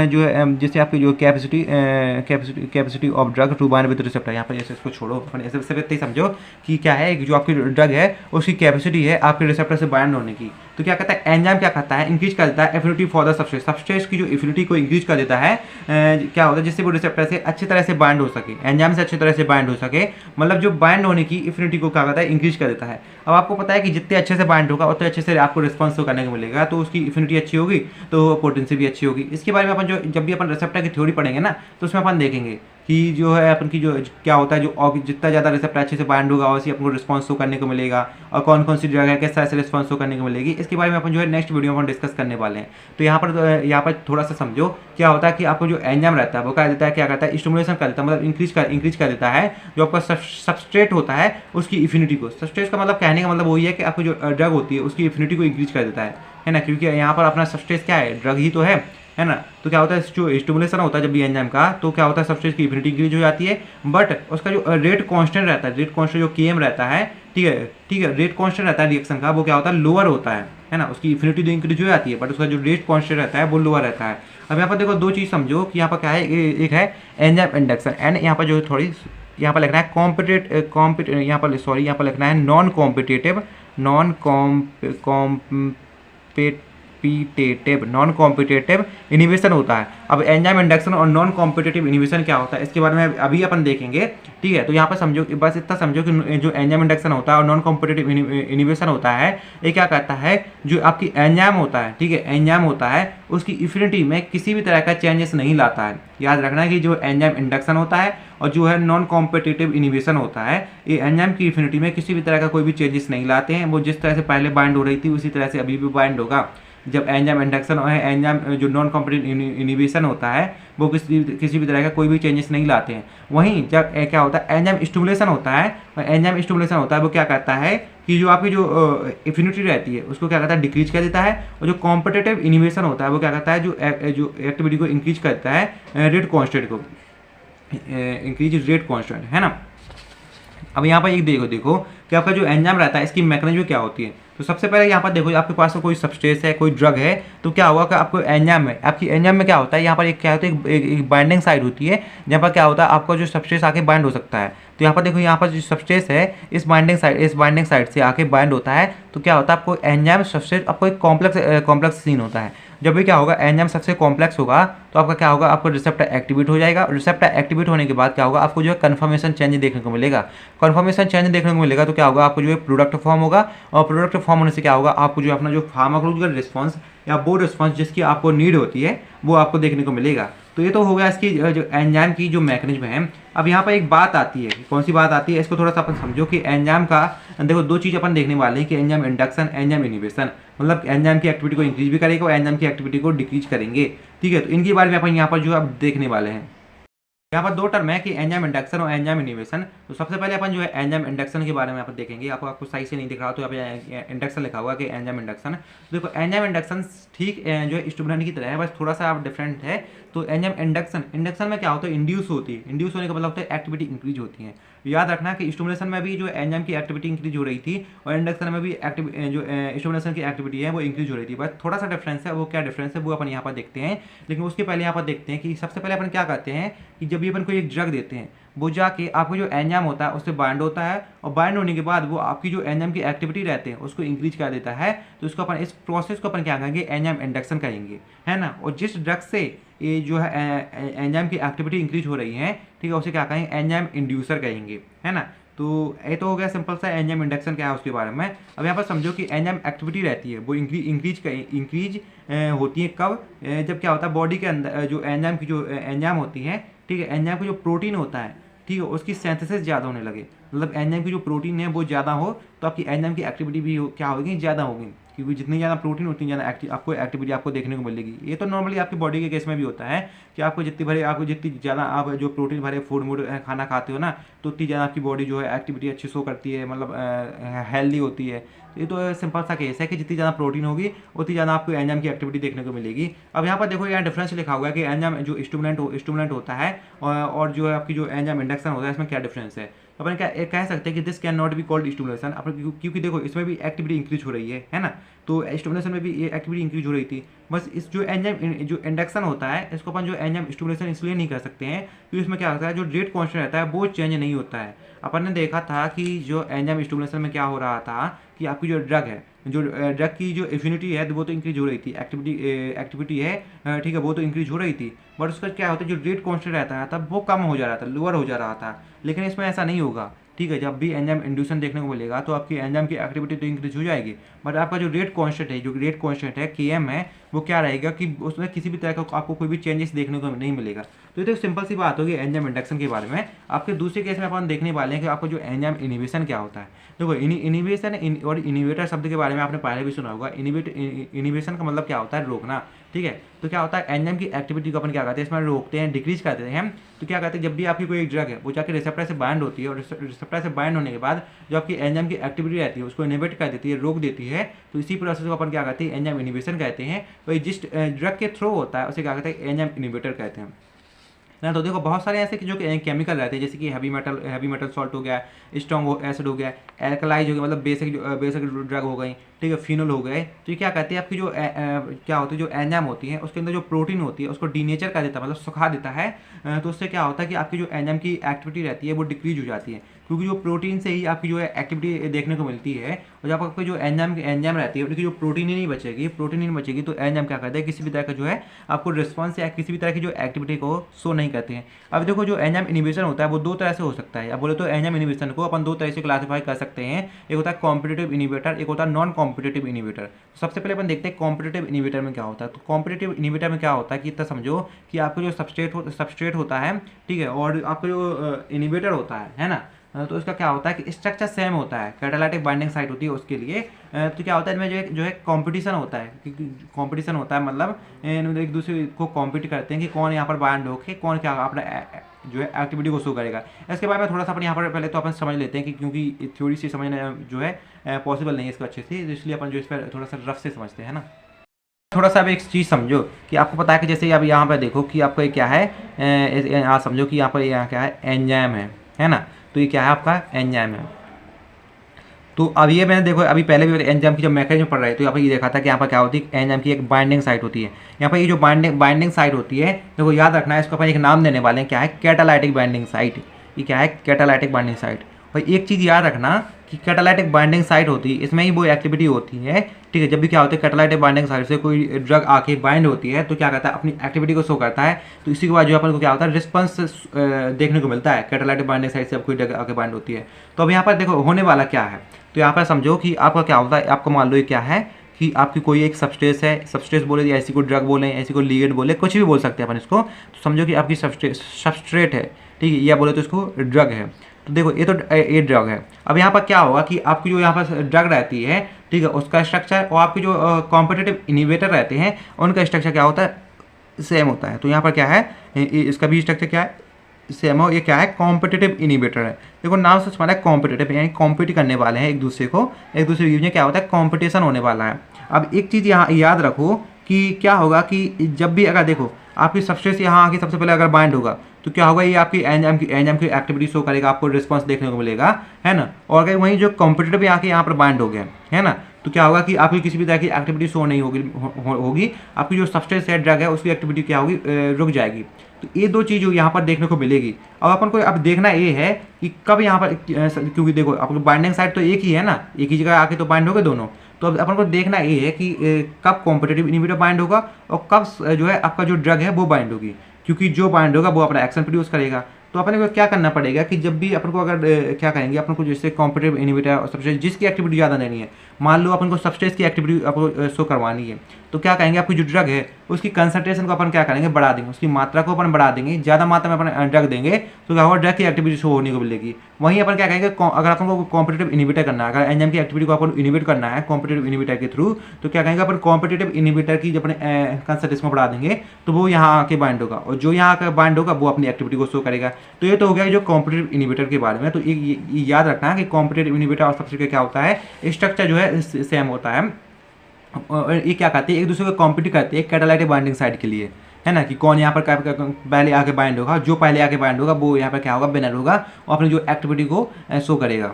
जो है जैसे आपकी जो capacity of drug to bind with receptor. यहाँ पर जैसे इसको छोड़ो, अपन ऐसे इतना ही समझो कि क्या है जो आपकी ड्रग है उसकी कैपेसिटी है आपके रिसेप्टर से बाइंड होने की। तो क्या कहता है एंजाइम क्या करता है इंक्रीज कर देता है affinity for the substrate. Substrate की जो एफिनिटी को इंक्रीज कर देता है क्या होता है जिससे वो रिसेप्टर से अच्छी तरह से बाइंड हो सके, एंजाइम से अच्छी तरह से बाइंड हो सके, मतलब जो बाइंड होने की एफिनिटी को क्या करता है इंक्रीज कर देता है। अब आपको पता है कि जितने अच्छे से बाइंड होगा उतने अच्छे से आपको रिस्पॉन्स करने को मिलेगा, तो उसकी एफिनिटी अच्छी होगी तो पोटेंसी भी अच्छी होगी। इसके बारे में अपन जो जब भी अपन रिसेप्टर की थ्योरी पढ़ेंगे ना तो उसमें अपन देखेंगे कि जो है अपन की जो क्या होता है जो जितना ज़्यादा रिसेप्टर अच्छे से बाइंड होगा वैसे अपन को रिस्पॉन्स शो करने को मिलेगा, और कौन कौन सी ड्रग है किस तरह से रिस्पॉन्स शो करने को मिलेगी इसके बारे में अपन जो है नेक्स्ट वीडियो में डिस्कस करने वाले हैं। तो यहाँ पर थोड़ा सा समझो क्या होता है कि आपको जो एंजाइम रहता है वो क्या देता है, क्या करता है स्टिमुलेशन कर देता है, मतलब इंक्रीज कर देता है जो आपका सबस्ट्रेट होता है उसकी एफिनिटी को। सबस्ट्रेट का मतलब कहने का मतलब वही है कि आपको जो ड्रग होती है उसकी एफिनिटी को इंक्रीज कर देता है ना, क्योंकि यहाँ पर अपना सबस्ट्रेट क्या है ड्रग ही तो है ना। तो क्या होता है जो स्टिमुलेशन होता है जब भी एंजाइम का तो क्या होता है सबस्ट्रेट की एफिनिटी इंक्रीज हो जाती है, बट उसका जो रेट कांस्टेंट रहता है, रेट कांस्टेंट जो केएम रहता है, ठीक है, रेट कांस्टेंट रहता है रिएक्शन का वो क्या होता है लोअर होता है ना। उसकी एफिनिटी तो इंक्रीज हो जाती है बट उसका जो रेट कांस्टेंट रहता है वो लोअर रहता है। अब यहाँ पर देखो दो चीज़ समझो कि यहाँ पर क्या है, एक है एंजाइम इंडक्शन एंड यहाँ पर जो थोड़ी यहाँ पर लिखना है यहाँ पर लिखना है नॉन कॉम्पिटेटिव इनिबिशन होता है। अब एंजाइम इंडक्शन और नॉन कॉम्पिटेटिव इनिबिशन क्या होता है इसके बारे में अभी अपन देखेंगे, ठीक है। तो यहाँ पर समझो, बस इतना समझो कि जो एंजाइम इंडक्शन होता है और नॉन कॉम्पिटेटिव इनिबिशन होता है ये क्या करता है जो आपकी एंजाइम होता है, ठीक है, एंजाइम होता है उसकी एफिनिटी में किसी भी तरह का चेंजेस नहीं लाता है। याद रखना है कि जो एंजाइम इंडक्शन होता है और जो है नॉन कॉम्पिटेटिव इनिबिशन होता है ये एंजाइम की एफिनिटी में किसी भी तरह का कोई भी चेंजेस नहीं लाते हैं। वो जिस तरह से पहले बाइंड हो रही थी उसी तरह से अभी भी बाइंड होगा। जब एंजाइम इंडक्शन और एंजाइम जो नॉन कॉम्पिटिटिव इनिबिशन होता है वो किसी भी तरह का कोई भी चेंजेस नहीं लाते हैं। वहीं जब क्या होता है एंजाइम स्टिमुलेशन होता है, और एंजाइम स्टिमुलेशन होता है वो क्या करता है कि जो आपकी जो एफिनिटी रहती है उसको क्या करता है डिक्रीज कर देता है, और जो कॉम्पिटिटिव इनिबिशन होता है वो क्या करता है जो एक्टिविटी को इंक्रीज करता है रेट कॉन्स्टेंट को, इंक्रीज रेट कॉन्स्टेंट, है ना। अब यहाँ पर एक देखो कि आपका जो एंजाइम रहता है इसकी मैकेनिज्म क्या होती है। तो सबसे पहले यहाँ पर देखो आपके पास कोई सबस्टेंस है, कोई ड्रग है, तो क्या होगा कि आपको एंजाइम में, आपकी एंजाइम में क्या होता है, यहाँ पर एक क्या होता है एक बाइंडिंग साइड होती है जहाँ पर क्या होता है आपका जो सबस्टेंस आके बाइंड हो सकता है। तो यहाँ पर देखो यहाँ पर जो सबस्टेंस है इस बाइंडिंग साइड से आके बाइंड होता है, तो क्या होता है आपको एंजाइम सबस्टेंस आपको एक कॉम्प्लेक्स सीन होता है। जब भी क्या होगा एंजाइम सबसे कॉम्प्लेक्स होगा तो आपका क्या होगा आपको रिसेप्टर एक्टिवेट हो जाएगा, रिसेप्टर एक्टिवेट होने के बाद क्या होगा आपको जो है कन्फर्मेशन चेंज देखने को मिलेगा। कन्फर्मेशन चेंज देखने को मिलेगा तो क्या होगा आपको जो है प्रोडक्ट फॉर्म होगा, और प्रोडक्ट फॉर्म होने से क्या होगा आपको जो अपना जो फार्माकोलॉजिकल रिस्पॉन्स या वो रिस्पॉन्स जिसकी आपको नीड होती है वो आपको देखने को मिलेगा। तो ये तो हो गया इसकी जो एंजाइम की जो मैकेनिज्म है। अब यहाँ पर एक बात आती है, कौन सी बात आती है, इसको थोड़ा सा अपन समझो कि एंजाइम का देखो दो चीज़ अपन देखने वाले हैं कि एंजाइम इंडक्शन, एंजाइम इनिबिशन, मतलब एंजाइम की एक्टिविटी को इंक्रीज भी करेगा और एंजाइम की एक्टिविटी को डिक्रीज करेंगे। ठीक है, तो इनके बारे में अपन यहाँ पर जो अब देखने वाले हैं। यहाँ पर दो टर्म है कि एंजाइम इंडक्शन और एंजाइम इनिबिशन। तो सबसे पहले अपन जो है एंजाइम इंडक्शन के बारे में अपन देखेंगे। आपको सही से नहीं दिख रहा तो यहाँ पे इंडक्शन लिखा हुआ कि एंजाइम इंडक्शन। देखो एंजाइम इंडक्शन ठीक जो है स्टिमुलेंट की तरह है, बस थोड़ा सा आप डिफरेंट है। तो एंजाइम इंडक्शन में क्या होता है इंड्यूस होती है, इंड्यूस होने का मतलब होता है एक्टिविटी इंक्रीज होती है। याद रखना कि स्टिमुलेशन में भी जो एंजाइम की एक्टिविटी इंक्रीज हो रही थी और इंडक्शन में भी जो स्टिमुलेशन की एक्टिविटी है वो इंक्रीज हो रही थी, बस थोड़ा सा डिफरेंस है। वो क्या डिफरेंस है वो अपन यहाँ पर देखते हैं, लेकिन उसके पहले यहाँ पर देखते हैं कि सबसे पहले अपन क्या करते हैं कि जब भी अपन कोई एक ड्रग देते हैं वो जाके आपको जो एंजाइम होता है उससे बाइंड होता है, और बाइंड होने के बाद वो आपकी जो एंजाइम की एक्टिविटी रहते हैं उसको इंक्रीज कर देता है। तो इसको अपन इस प्रोसेस को अपन क्या कहेंगे एंजाइम इंडक्शन कहेंगे, है ना। और जिस ड्रग से ये जो है एंजाइम की एक्टिविटी इंक्रीज हो रही है, ठीक है, उसे क्या कहेंगे एंजाइम इंड्यूसर कहेंगे, है ना। तो ये तो हो गया सिंपल सा एंजाइम इंडक्शन क्या है उसके बारे में। अब यहाँ पर समझो कि एंजाइम एक्टिविटी रहती है वो इंक्रीज होती है कब, जब क्या होता है बॉडी के अंदर जो एंजाइम की जो एंजाइम होती है, ठीक है, एंजाइम का जो प्रोटीन होता है, ठीक है, उसकी सिंथेसिस ज़्यादा होने लगे, मतलब एंजाइम की जो प्रोटीन है वो ज़्यादा हो तो आपकी एंजाइम की एक्टिविटी भी क्या होगी ज़्यादा होगी, क्योंकि जितनी ज़्यादा प्रोटीन उतनी ज़्यादा आपको एक्टिविटी आपको देखने को मिलेगी। ये तो नॉर्मली आपकी बॉडी के केस में भी होता है कि आपको जितनी ज़्यादा आप जो प्रोटीन भरे फूड खाना खाते हो ना, तो उतनी ज़्यादा आपकी बॉडी जो है एक्टिविटी अच्छी शो करती है, मतलब हेल्दी होती है। तो ये तो सिंपल सा केस है कि जितनी ज़्यादा प्रोटीन होगी उतनी ज़्यादा आपको एंजाइम की एक्टिविटी देखने को मिलेगी। अब यहाँ पर देखो यहाँ डिफरेंस लिखा हुआ है कि एंजाइम जो स्टिमुलेंट होता है और जो है आपकी जो एंजाइम इंडक्शन होता है इसमें क्या डिफरेंस है। अपन क्या कह सकते हैं कि this can not be called stimulation, अपन क्योंकि देखो इसमें भी एक्टिविटी इंक्रीज हो रही है ना। तो स्टिमुलेशन में भी ये एक्टिविटी इंक्रीज हो रही थी, बस इस जो एंजाइम जो इंडक्शन होता है इसको अपन जो एंजाइम स्टिमुलेशन इसलिए नहीं कर सकते हैं क्योंकि इसमें क्या होता है जो रेट कांस्टेंट रहता है वो चेंज नहीं होता है। अपन ने देखा था कि जो एंजाइम स्टिमुलेशन में क्या हो रहा था कि आपकी जो ड्रग है, जो ड्रग की जो एफिनिटी है वो तो इंक्रीज हो रही थी, एक्टिविटी है, ठीक है, वो तो इंक्रीज हो रही थी, बट उसका क्या होता है जो रेट कांस्टेंट रहता है तब वो कम हो जा रहा था, लोअर हो जा रहा था। लेकिन इसमें ऐसा नहीं होगा, ठीक है, जब भी एंजाइम इंड्यूशन देखने को मिलेगा तो आपकी एंजाइम की एक्टिविटी तो इंक्रीज हो जाएगी, बट आपका जो रेट कांस्टेंट है Km है वो क्या रहेगा कि उसमें किसी भी तरह का आपको कोई भी चेंजेस देखने को नहीं मिलेगा। तो ये तो सिंपल सी बात होगी एंजाइम इंडक्शन के बारे में। आपके दूसरे केस में अपन देखने वाले हैं कि आपको जो एंजाइम इनिबिशन क्या होता है। देखो इनिबिशन और इनिवेटर शब्द के बारे में आपने पहले भी सुना होगा। इनिबिशन का मतलब क्या होता है रोकना, ठीक है। तो क्या होता है एंजाइम की एक्टिविटी को अपन क्या करते हैं इसमें रोकते हैं, डिक्रीज कर देते हैं। तो क्या करते हैं जब भी आपकी कोई ड्रग है वो जाकर रिसेप्टर से बाइंड होती है और रिसेप्टर से बाइंड होने के बाद जो आपकी एंजाइम की एक्टिविटी रहती है उसको इनिबिट कर देती है, रोक देती है। तो इसी प्रोसेस को अपन क्या कहते हैं एंजाइम इनिबिशन कहते हैं। तो जिस ड्रग के थ्रू होता है उसे क्या कहते हैं एंजाइम इनिबिटर कहते हैं ना। तो देखो बहुत सारे ऐसे जो केमिकल रहते हैं जैसे कि हैवी मेटल सॉल्ट हो गया, स्ट्रॉन्ग एसिड हो गया, एल्कलाइज हो गया, मतलब बेसिक ड्रग हो गई, ठीक है, फिनोल हो गए। तो ये क्या कहते हैं आपकी जो क्या होती है जो एंजाइम होती है उसके अंदर जो प्रोटीन होती है उसको डीनेचर कर देता है, मतलब सुखा देता है। तो उससे क्या होता है कि आपकी जो एंजाइम की एक्टिविटी रहती है वो डिक्रीज हो जाती है, क्योंकि जो प्रोटीन से ही आपकी जो है एक्टिविटी देखने को मिलती है। और जब आपकी जो एंजाइम रहती है उनकी जो प्रोटीन ही नहीं बचेगी तो एंजाइम क्या करता है किसी भी तरह का जो है आपको रिस्पॉन्स या किसी भी तरह की जो एक्टिविटी को शो नहीं करते हैं। अब देखो जो एंजाइम इनिबिशन होता है वो दो तरह से हो सकता है। अब बोले तो एंजाइम इनिबिशन को अपन दो तरह से क्लासीफाई कर सकते हैं, एक होता है कॉम्पिटिटिव इनिबिटर, एक होता है नॉन कॉम्पिटिटिव इनिबिटर। सबसे पहले अपन देखते हैं कॉम्पिटिटिव इनिबिटर में क्या होता है। तो कॉम्पिटिटिव इनिबिटर में क्या होता है कि इतना समझो कि आपका जो सबस्ट्रेट होता है, ठीक है, और आपका जो इनिबिटर होता है ना, तो इसका क्या होता है कि स्ट्रक्चर सेम होता है, कैटालाइटिक बाइंडिंग साइट होती है उसके लिए। तो क्या होता है इनमें जो है कंपटीशन होता है, कंपटीशन होता है मतलब एक दूसरे को कॉम्पीट करते हैं कि कौन यहाँ पर बाइंड होके कौन क्या अपना जो है एक्टिविटी को शो करेगा। इसके बारे में थोड़ा सा अपन यहाँ पर पहले तो अपन समझ लेते हैं कि क्योंकि थ्योरी से समझना जो है पॉसिबल नहीं है इसको अच्छे से, इसलिए अपन जो इस पर थोड़ा सा रफ से समझते हैं ना। थोड़ा सा अब एक चीज़ समझो कि आपको पता है कि जैसे अब यहाँ पर देखो कि आपको ये क्या है, यहाँ समझो कि यहाँ पर यहाँ क्या है, एंजाइम है ना। तो ये क्या है आपका एंजाइम है। तो अब ये मैंने देखो अभी पहले भी एंजाइम की जब मैकेनिज्म पढ़ रहे थे तो यहाँ पर ये देखा था कि यहाँ पर क्या होती है, एंजाइम की एक बाइंडिंग साइट होती है। यहाँ पर ये जो बाइंडिंग साइट होती है देखो याद रखना है, इसको अपन एक नाम देने वाले हैं, क्या है, कैटालाइटिक बाइंडिंग साइट। ये क्या है, कैटालाइटिक बाइंडिंग साइट। और एक चीज़ याद रखना कि कैटालाइटिक बाइंडिंग साइट होती है, इसमें ही वो एक्टिविटी होती है, ठीक है। जब भी क्या होता है कैटालाइटिक बाइंडिंग साइट से कोई ड्रग आके बाइंड होती है तो क्या करता है, अपनी एक्टिविटी को शो करता है। तो इसी के बाद जो अपन को क्या होता है, रिस्पॉन्स देखने को मिलता है कैटालाइटिक बाइंडिंग साइट से अब कोई ड्रग आके बाइंड होती है। तो अब यहाँ पर देखो होने वाला क्या है, तो यहाँ पर समझो कि आपका क्या होता है, आपको मान लो ये क्या है कि आपकी कोई एक सबस्टेंस है, सबस्टेंस बोले या ऐसी कोई ड्रग बोले, ऐसी कोई लिगेंड बोले, कुछ भी बोल सकते हैं अपन इसको। तो समझो कि आपकी सबस्ट्रेट है, ठीक है, या बोले तो इसको ड्रग है। तो देखो ये तो ये ड्रग है। अब यहाँ पर क्या होगा कि आपकी जो यहाँ पर ड्रग रहती है, ठीक है, उसका स्ट्रक्चर और आपके जो कॉम्पिटिटिव इनिवेटर रहते हैं उनका स्ट्रक्चर क्या होता है, सेम होता है। तो यहाँ पर क्या है, इसका भी स्ट्रक्चर क्या है, सेम हो। ये क्या है, कॉम्पिटिटिव इनिवेटर है। देखो नाम से समझ है कॉम्पिटिटिव, यानी कॉम्पीट करने वाले हैं एक दूसरे को, एक दूसरे के बीच में क्या होता है, कॉम्पिटिशन होने वाला है। अब एक चीज़ यहाँ याद रखो कि क्या होगा कि जब भी अगर देखो आपकी सबस्टेंस यहाँ आके सबसे पहले अगर बाइंड होगा तो क्या होगा, ये आपकी एंजाइम की एक्टिविटी शो करेगा, आपको रिस्पांस देखने को मिलेगा, है ना। और अगर वहीं जो कॉम्पिटिटिव आके यहाँ पर बाइंड हो गया है ना, तो क्या होगा कि आपकी किसी भी तरह की एक्टिविटी शो नहीं होगी, आपकी जो सबस्टेंस है ड्रग है उसकी एक्टिविटी क्या होगी, रुक जाएगी। तो ये दो चीज़ यहाँ पर देखने को मिलेगी। अब अपन को अब देखना ये है कि कब यहाँ पर, क्योंकि देखो आपको बाइंडिंग साइड तो एक ही है ना, एक ही जगह आके तो बाइंड हो गए दोनों। तो अब अपन को देखना ये है कि कब कॉम्पिटिटिव इनिबिटर बाइंड होगा और कब जो है आपका जो ड्रग है वो बाइंड होगी, क्योंकि जो बाइंड होगा वो अपना एक्शन प्रोड्यूस करेगा। तो अपन को क्या करना पड़ेगा कि जब भी अपन को अगर क्या करेंगे, अपन को जैसे कॉम्पिटिटिव इनिबिटर और सबस्टेंस जिसकी एक्टिविटी ज़्यादा देनी है, मान लो अपन को सबस्टेंस की एक्टिविटी आपको शो करवानी है, तो क्या करेंगे, आपकी जो ड्रग है उसकी कंसंट्रेशन को अपन क्या करेंगे, बढ़ा देंगे, उसकी मात्रा को अपन बढ़ा देंगे, ज़्यादा मात्रा में अपन ड्रग देंगे तो क्या होगा, ड्रग की एक्टिविटी शो होने को मिलेगी। वहीं अपन क्या करेंगे, अगर अपन को कॉम्पिटिटिव इनिबिटर करना है, अगर एंजाइम की एक्टिविटी को अपन इनिबिट करना है कॉम्पिटिटिव इनिबिटर के थ्रू, तो क्या करेंगे अपन कॉम्पिटिटिव इनिबिटर की जब अपने कंसंट्रेशन को बढ़ा देंगे तो वो यहाँ आके बाइंड होगा, और जो यहाँ आकर बाइंड होगा वो अपनी एक्टिविटी को शो करेगा। तो ये तो हो गया जो कॉम्पिटिटिव इनिबिटर के बारे में। तो ये याद रखना है कि कॉम्पिटिटिव इनिबिटर और सबस्ट्रेट का क्या होता है, स्ट्रक्चर जो है सेम होता है। ये क्या करते हैं, एक दूसरे को कॉम्पीट करते हैं कैटालाइटिक बाइंडिंग साइट के लिए, है ना, कि कौन यहाँ पर पहले आके बाइंड होगा, जो पहले आके बाइंड होगा वो यहाँ पर क्या होगा, विनर होगा और अपनी जो एक्टिविटी को शो करेगा।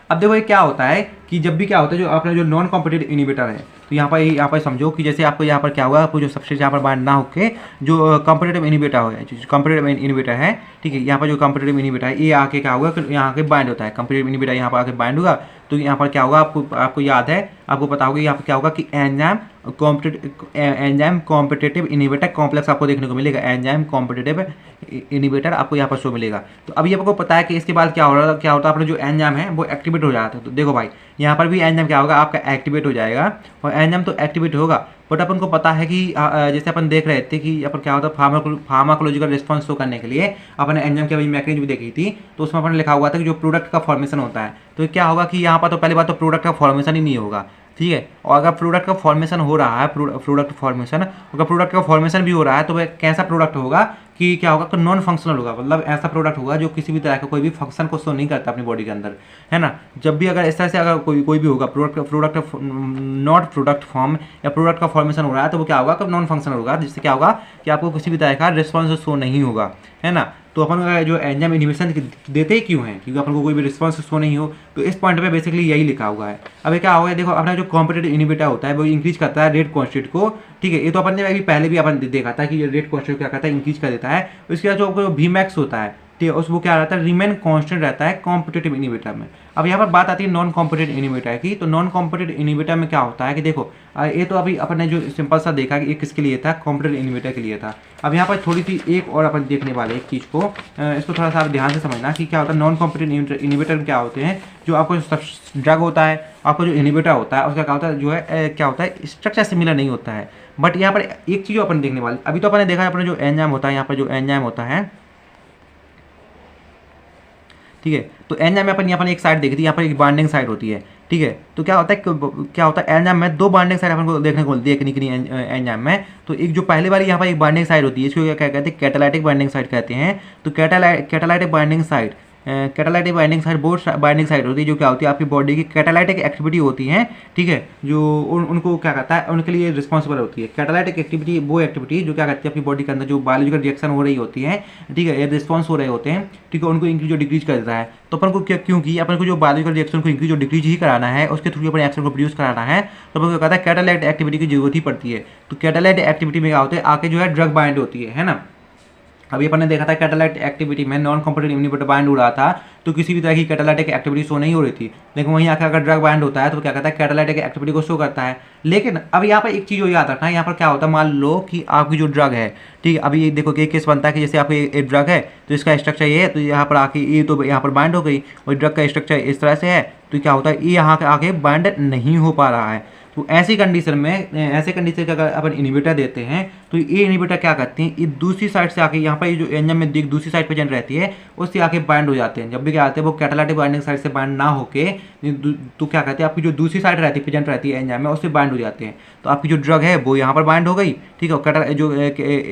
अब देखो ये क्या होता है कि जब भी क्या होता है, जो अपना जो नॉन कॉम्पिटिटिव इनिबिटर है, तो यहाँ पर समझो कि जैसे आपको यहाँ पर क्या होगा, आपको जो सबस्टेंस यहाँ पर बाइंड ना होके जो कॉम्पिटिटिव इनिबिटर हो, जो कॉम्पिटिटिव इनिबिटर है, ठीक है, यहाँ पर जो कॉम्पिटिटिव इनिबिटर है ये आके क्या होगा, यहाँ आके बाइंड होता है, कॉम्पिटिटिव इनिबिटर यहाँ पर आके बाइंड होगा। तो यहाँ पर क्या होगा, आपको याद है, आपको पता होगा यहाँ पर क्या होगा कि एंजाइम कॉम्पिटिटिव इनिबिटर कॉम्प्लेक्स आपको देखने को मिलेगा, एंजाइम कॉम्पिटिटिव इनिबिटर आपको यहाँ पर शो मिलेगा। तो अभी आपको पता है कि इसके बाद क्या होता है, अपना जो एंजाइम है वो एक्टिवेट हो जाता है। तो देखो भाई यहाँ पर भी एंजाइम क्या होगा, आपका एक्टिवेट हो जाएगा, और एंजाइम तो एक्टिवेट होगा, बट अपन को पता है कि जैसे अपन देख रहे थे कि अपन क्या होता है, फार्माकोलॉजिकल रिस्पॉन्स शो करने के लिए अपन एंजाइम की अभी मैकेनिज्म भी देखी थी, तो उसमें अपन लिखा हुआ था कि जो प्रोडक्ट का फॉर्मेशन होता है, तो क्या होगा कि यहाँ पर तो पहली बात तो प्रोडक्ट का फॉर्मेशन ही नहीं होगा, ठीक है। और अगर प्रोडक्ट का फॉर्मेशन हो रहा है, अगर प्रोडक्ट का फॉर्मेशन भी हो रहा है तो वह कैसा प्रोडक्ट होगा कि क्या होगा, नॉन फंक्शनल होगा, मतलब ऐसा प्रोडक्ट होगा जो किसी भी तरह का कोई भी फंक्शन को शो नहीं करता अपनी बॉडी के अंदर, है ना। जब भी अगर इस तरह से अगर कोई भी होगा प्रोडक्ट नॉट प्रोडक्ट फॉर्म या प्रोडक्ट का फॉर्मेशन हो रहा है, तो वो क्या होगा, नॉन फंक्शनल होगा, जिससे क्या होगा कि आपको किसी भी तरह का रिस्पॉन्स शो नहीं होगा, है ना। तो अपन जो एंजाइम इनहिबिशन देते ही क्यों है, क्योंकि अपन को कोई भी रिस्पॉन्स शो नहीं हो। तो इस पॉइंट पे बेसिकली यही लिखा हुआ है। अब ये क्या होगा, देखो अपना जो कॉम्पिटिटिव इनिबिटर होता है वो इंक्रीज करता है रेट कॉन्स्टेंट को, ठीक है। ये तो अपन ने अभी पहले भी अपन देखा था कि रेट कॉन्स्टेंट क्या करता है, इंक्रीज कर देता है। उसके बाद जो Vmax होता है, ठीक है, उस वो क्या रहता है, रिमेन कांस्टेंट रहता है कॉम्पिटिटिव इनिबिटर में। अब यहाँ पर बात आती है नॉन कॉम्पिटिटिव इनिबिटर की। तो नॉन कॉम्पिटिटिव इनिबिटर में क्या होता है कि देखो ये तो अभी अपन ने जो सिंपल सा देखा कि ये किसके लिए था, कॉम्पिटिटिव इनिबिटर के लिए था। अब यहाँ पर थोड़ी सी एक और अपन देखने वाले एक चीज़ को, इसको थोड़ा सा आप ध्यान से समझना कि क्या होता है नॉन कॉम्पिटिटिव इनिबिटर क्या होते हैं। जो आपको ड्रग होता है, आपको जो इनिबिटर होता है उसका क्या होता है, जो है क्या होता है, स्ट्रक्चर सिमिलर नहीं होता है। बट यहाँ पर एक चीज़ अपन देखने वाले, अभी तो अपन ने देखा है अपना जो एंजाइम होता है, यहाँ पर जो एंजाइम होता है, ठीक है। तो एंजाइम में अपन यहाँ पर एक साइड देखी थी, यहाँ पर एक बाइंडिंग साइड होती है, ठीक है। तो क्या होता है एंजाइम में दो बाइंडिंग साइड अपन को देखने की एंजाइम में। तो एक जो पहले वाली यहाँ पर एक बाइंडिंग साइड होती है, इसको क्या कहते हैं, कैटालाइटिक बाइंडिंग साइड कहते हैं। तो catalytic binding side binding side वो बाइंडिंग साइड होती है जो क्या होती है आपकी बॉडी की कैटालाइटिक एक्टिविटी होती है, ठीक है, जो उनको क्या कहता है, उनके लिए रिस्पॉन्सिबल होती है। कैटालाइटिक एक्टिविटी वो एक्टिविटी जो क्या कहती है अपनी बॉडी के अंदर जो बायोलॉजिकल रिएक्शन हो रही होती है, ठीक है, रिस्पॉन्स हो रहे होते हैं, ठीक है, उनको इंक्रीज और डिक्रीज कर देता है। तो अपन को क्योंकि अपन को जो बायोलॉजिकल रिएक्शन को इंक्रीज और डिक्रीज ही कराना है, उसके थ्रू अपन एक्शन को प्रोड्यूस कराना है, तो अपन को कहता है कैटालाइट एक्टिविटी की जरूरत ही पड़ती है। तो कैटालाइट एक्टिविटी में क्या होता है, आके जो है ड्रग बाइंड होती है ना। अभी अपन ने देखा था कैटालाइट एक्टिविटी में नॉन कॉम्पिटिटिव इम्यूनिटी बाइंड हो रहा था, तो किसी भी तरह की कैटालाइटिक एक्टिविटी शो नहीं हो रही थी। लेकिन वहीं आकर अगर ड्रग बाइंड होता है तो क्या कहता है कैटालाइटिक एक्टिविटी को शो करता है। लेकिन अब यहाँ पर एक चीज़ और याद रखना है, यहाँ पर क्या होता है, मान लो कि आपकी जो ड्रग है, ठीक है, अभी ये देखो कि एक केस बनता है कि जैसे आपकी एक ड्रग है तो इसका स्ट्रक्चर ये है, तो यहाँ पर आके ये तो यहाँ पर बाइंड हो गई, और ड्रग का स्ट्रक्चर इस तरह से है, तो क्या होता है ये यहाँ आके बाइंड नहीं हो पा रहा है। तो ऐसे कंडीशन का अगर अपन इनहिबिटर देते हैं तो ये इनहिबिटर क्या करते हैं, ये दूसरी साइड से आके यहाँ पर ये जो एंजाइम में दूसरी साइड प्रेजेंट रहती है उससे आके बाइंड हो जाते हैं। जब भी क्या आते हैं वो कैटालाइटिक बाइंडिंग साइड से बाइंड ना होके तो क्या कहते हैं आपकी जो दूसरी साइड रहती है प्रेजेंट रहती है एंजाइम में उससे बाइंड हो जाते हैं। तो आपकी जो ड्रग है वो यहाँ पर बाइंड हो गई, ठीक है, जो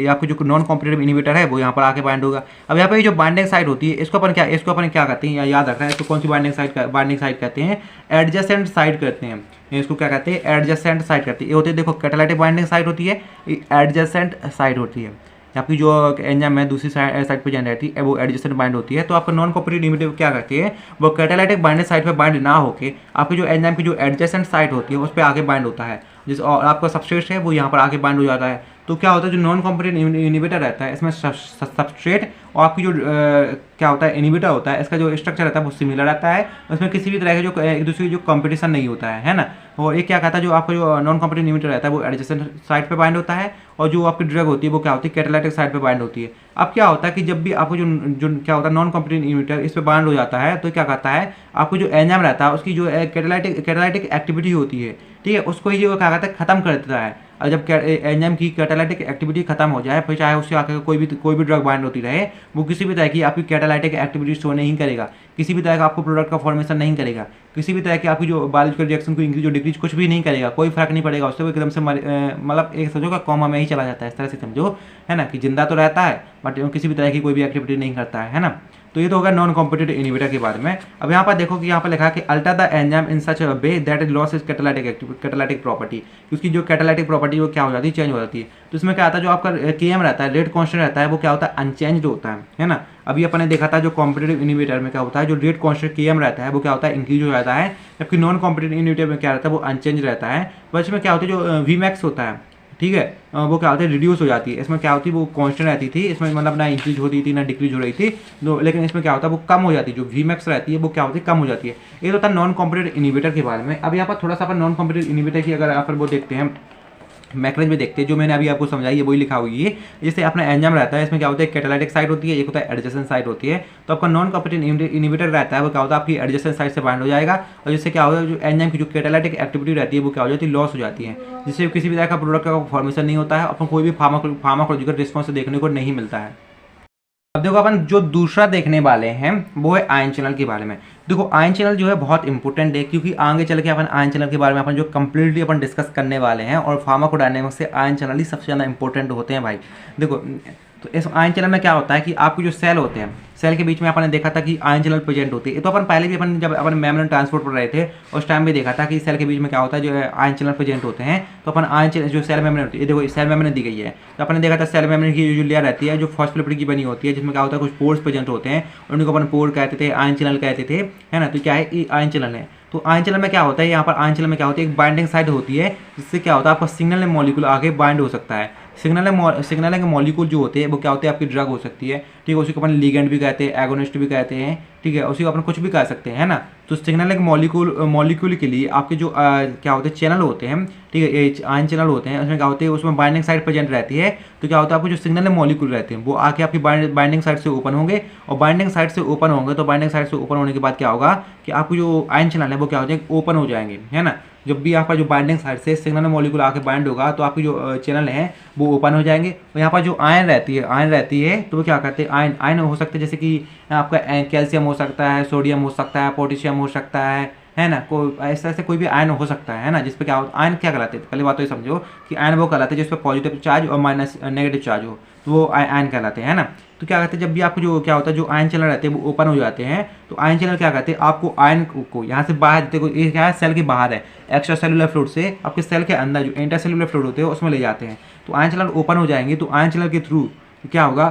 आपकी जो नॉन कॉम्पिटिटिव इनहिबिटर है वो यहाँ पर आके बाइंड होगा। अब यहाँ पर जो बाइंडिंग साइड होती है इसको अपन क्या करते हैं, याद रखना है इसको कौन सी बाइंडिंग साइड कहते हैं, एडजेसेंट साइड कहते हैं। इसको क्या कहते हैं, एडजेसेंट साइड कहते हैं। ये होती है देखो कैटालाइटिक बाइंडिंग साइड होती है, एडजेसेंट साइड होती है। आपकी जो एंजाइम है दूसरी साइड पे जान रहती है वो एडजेसेंट बाइंड होती है। तो आपका नॉन कॉम्पिटिटिव इनहिबिटर क्या करती है, वो कैटालाइटिक बाइंडिंग साइड पे बाइंड ना होके आपकी जो एंजाइम की जो एडजेसेंट साइड होती है उस पर आगे बाइंड होता है, जिस और आपका सबस्ट्रेट है वो यहाँ पर आके बाइंड हो जाता है। तो क्या होता है जो नॉन कॉम्पिटिटिव इनहिबिटर रहता है इसमें सबस्ट्रेट और आपकी जो क्या होता है इनहिबिटर होता है इसका जो स्ट्रक्चर रहता है वो सिमिलर रहता है, उसमें किसी भी तरह के जो एक दूसरे की जो कंपटीशन नहीं होता है ना। और एक क्या कहता है जो आपका जो नॉन कॉम्पिटिटिव इनहिबिटर रहता है वो एडजेसेंट साइड पे बाइंड होता है, और जो आपकी ड्रग होती है वो क्या होती है कैटालाइटिक साइड पे बाइंड होती है। अब क्या होता है कि जब भी आपको जो क्या होता है नॉन कॉम्पिटिटिव इनहिबिटर इस पे बाइंड हो जाता है तो क्या कहता है आपको जो एंजाइम रहता है उसकी जो कैटालाइटिक एक्टिविटी होती है, ठीक है, उसको ही जो क्या कहता है खत्म कर देता है। और जब एंजाइम की कैटालाइटिक एक्टिविटी खत्म हो जाए फिर चाहे उससे आकर कोई भी ड्रग बाइंड होती रहे वो किसी भी तरह की आपकी कैटालाइटिक एक्टिविटी शो नहीं करेगा, किसी भी तरह का आपको प्रोडक्ट का फॉर्मेशन नहीं करेगा, किसी भी तरह की आपकी जो बायोलॉजिकल रिएक्शन को इंक्रीज और डिक्रीज कुछ भी नहीं करेगा, कोई फर्क नहीं पड़ेगा उससे। वो एकदम से मतलब एक समझो का कॉमा में ही चला जाता है, इस तरह से समझो, है ना, कि जिंदा तो रहता है बट किसी भी तरह की कोई भी एक्टिविटी नहीं करता है ना। तो ये तो होगा नॉन कॉम्पिटिटिव इनहिबिटर के बारे में। अब यहाँ पर देखो कि यहाँ पर लिखा है कि alter the enzyme in such a way that is loss is catalytic property, उसकी जो कैटालाइटिक प्रॉपर्टी वो क्या हो जाती है, चेंज हो जाती है। तो इसमें क्या आता है जो आपका केएम रहता है, रेट कांस्टेंट रहता है, वो क्या होता है अनचेंज्ड होता है ना। अभी अपन ने देखा था जो कॉम्पिटिटिव इनहिबिटर में क्या होता है जो रेट कांस्टेंट केएम रहता है वो क्या होता है इंक्रीज हो जाता है, जबकि नॉन कॉम्पिटिटिव इनहिबिटर में क्या रहता है वो अनचेंज रहता है। बस इसमें क्या होता है जो वीमैक्स होता है, ठीक है, वो क्या होती है रिड्यूस हो जाती है। इसमें क्या होती है वो कांस्टेंट रहती थी, इसमें मतलब ना इंक्रीज होती थी ना डिक्रीज हो रही थी, लेकिन इसमें क्या होता है वो कम हो जाती है, जो वीमैक्स रहती है वो क्या होती है कम हो जाती है। ये तो होता है नॉन कॉम्पिटिटिव इनहिबिटर के बारे में। अब यहाँ पर थोड़ा सा अपन नॉन कॉम्पिटिटिव इनहिबिटर की अगर यहाँ पर वो देखते हैं मैकेनिज्म में देखते हैं, जो मैंने अभी आपको समझाई है वही लिखा हुई है। जैसे अपना एंजाइम रहता है इसमें क्या होता है कैटालाइटिक साइड होती है, एक होता है एडजेसेंट साइड होती है। तो आपका नॉन कॉम्पिटिटिव इनहिबिटर रहता है वो क्या होता है आपकी एडजेसेंट साइड से बाइंड हो जाएगा, और जिससे क्या होता है जो एंजाइम की जो कैटालाइटिक एक्टिविटी रहती है वो क्या हो जाती है लॉस हो जाती है, जिससे किसी भी तरह का प्रोडक्ट का फॉर्मेशन नहीं होता है, अपन कोई भी फार्माकोलॉजिकल रिस्पॉन्स देखने को नहीं मिलता है। अब देखो अपन जो दूसरा देखने वाले हैं वो है आयन चैनल के बारे में। देखो आयन चैनल जो है बहुत इंपॉर्टेंट है, क्योंकि आगे चल के अपन आयन चैनल के बारे में अपन जो कम्प्लीटली अपन डिस्कस करने वाले हैं, और फार्माकोडायनामिक्स से आयन चैनल ही सबसे ज़्यादा इंपॉर्टेंट होते हैं भाई। देखो तो इस आयन चैनल में क्या होता है कि आपके जो सेल होते हैं, सेल के बीच में अपन ने देखा था कि आयन चैनल प्रेजेंट होती है। तो अपन पहले भी अपन जब अपन मेम्ब्रेन ट्रांसपोर्ट पढ़ रहे थे उस टाइम भी देखा था कि सेल के बीच में क्या होता है जो आयन चैनल प्रेजेंट होते हैं। तो अपन आयन चैनल जो सेल मेम्ब्रेन होती है, देखो सेल मेम्ब्रेन दी गई है, तो अपन ने देखा था सेल मेम्ब्रेन की जो लेयर रहती है जो फॉस्फोलिपिड की बनी होती है, जिसमें क्या होता है कुछ पोर्स प्रेजेंट होते हैं, उनको अपन पोर कहते थे, आयन चैनल कहते थे, है ना। तो क्या है आयन चैनल है। तो आयन चैनल में क्या होता है, यहाँ पर आयन चैनल में क्या होती है एक बाइंडिंग साइड होती है, जिससे क्या होता है आपका सिग्नल मॉलिक्यूल आगे बाइंड हो सकता है। सिग्नल के मॉलिक्यूल जो होते हैं वो क्या होते हैं आपकी ड्रग हो सकती है, ठीक है, उसी को अपन लिगेंड भी कहते हैं, एगोनिस्ट भी कहते हैं, ठीक है, उसी को अपन कुछ भी कह सकते हैं, है ना। तो सिग्नल के मॉलिक्यूल के लिए आपके जो क्या होते हैं चैनल होते हैं, ठीक है, ये आयन चैनल होते हैं, उसमें क्या होते हैं उसमें बाइंडिंग साइड प्रेजेंट रहती है। तो क्या होता है आपको जो सिग्नल मॉलिक्यूल रहते हैं वो आके आपकी बाइंडिंग साइड से ओपन होंगे, और बाइंडिंग साइड से ओपन होंगे तो बाइंडिंग साइड से ओपन होने के बाद क्या होगा कि आपको जो आयन चैनल है वो क्या होते हैं ओपन हो जाएंगे, है ना। जब भी यहाँ पर जो बाइंडिंग साइड से सिग्नल मॉलिक्यूल आके बाइंड होगा तो आपकी जो चैनल है वो ओपन हो जाएंगे। और यहाँ पर जो आयन रहती है तो वो क्या करते हैं, आयन हो सकते हैं, जैसे कि आपका कैल्शियम हो सकता है, सोडियम हो सकता है, पोटेशियम हो सकता है ना, कोई ऐसा ऐसे कोई भी आयन हो सकता है ना, जिसपे क्या होता है, आयन क्या कहलाते हैं, पहली बात तो ये समझो कि आयन वो कहलाते हैं जिसपे पॉजिटिव चार्ज और माइनस नेगेटिव चार्ज हो, तो वो आयन कहलाते हैं ना। तो क्या कहते हैं, जब भी आपको जो क्या होता है, जो आयन चैनल रहते हैं वो ओपन हो जाते हैं, तो आयन चैनल क्या कहते हैं, आपको आयन को यहाँ से बाहर, देखो ये क्या है, सेल के बाहर है, एक्स्ट्रा सेलुलर फ्लूइड से आपके सेल के अंदर जो इंटर सेलुलर फ्लूइड होते हैं उसमें ले जाते हैं। तो आयन चैनल ओपन हो जाएंगे, तो आयन चैनल के थ्रू क्या होगा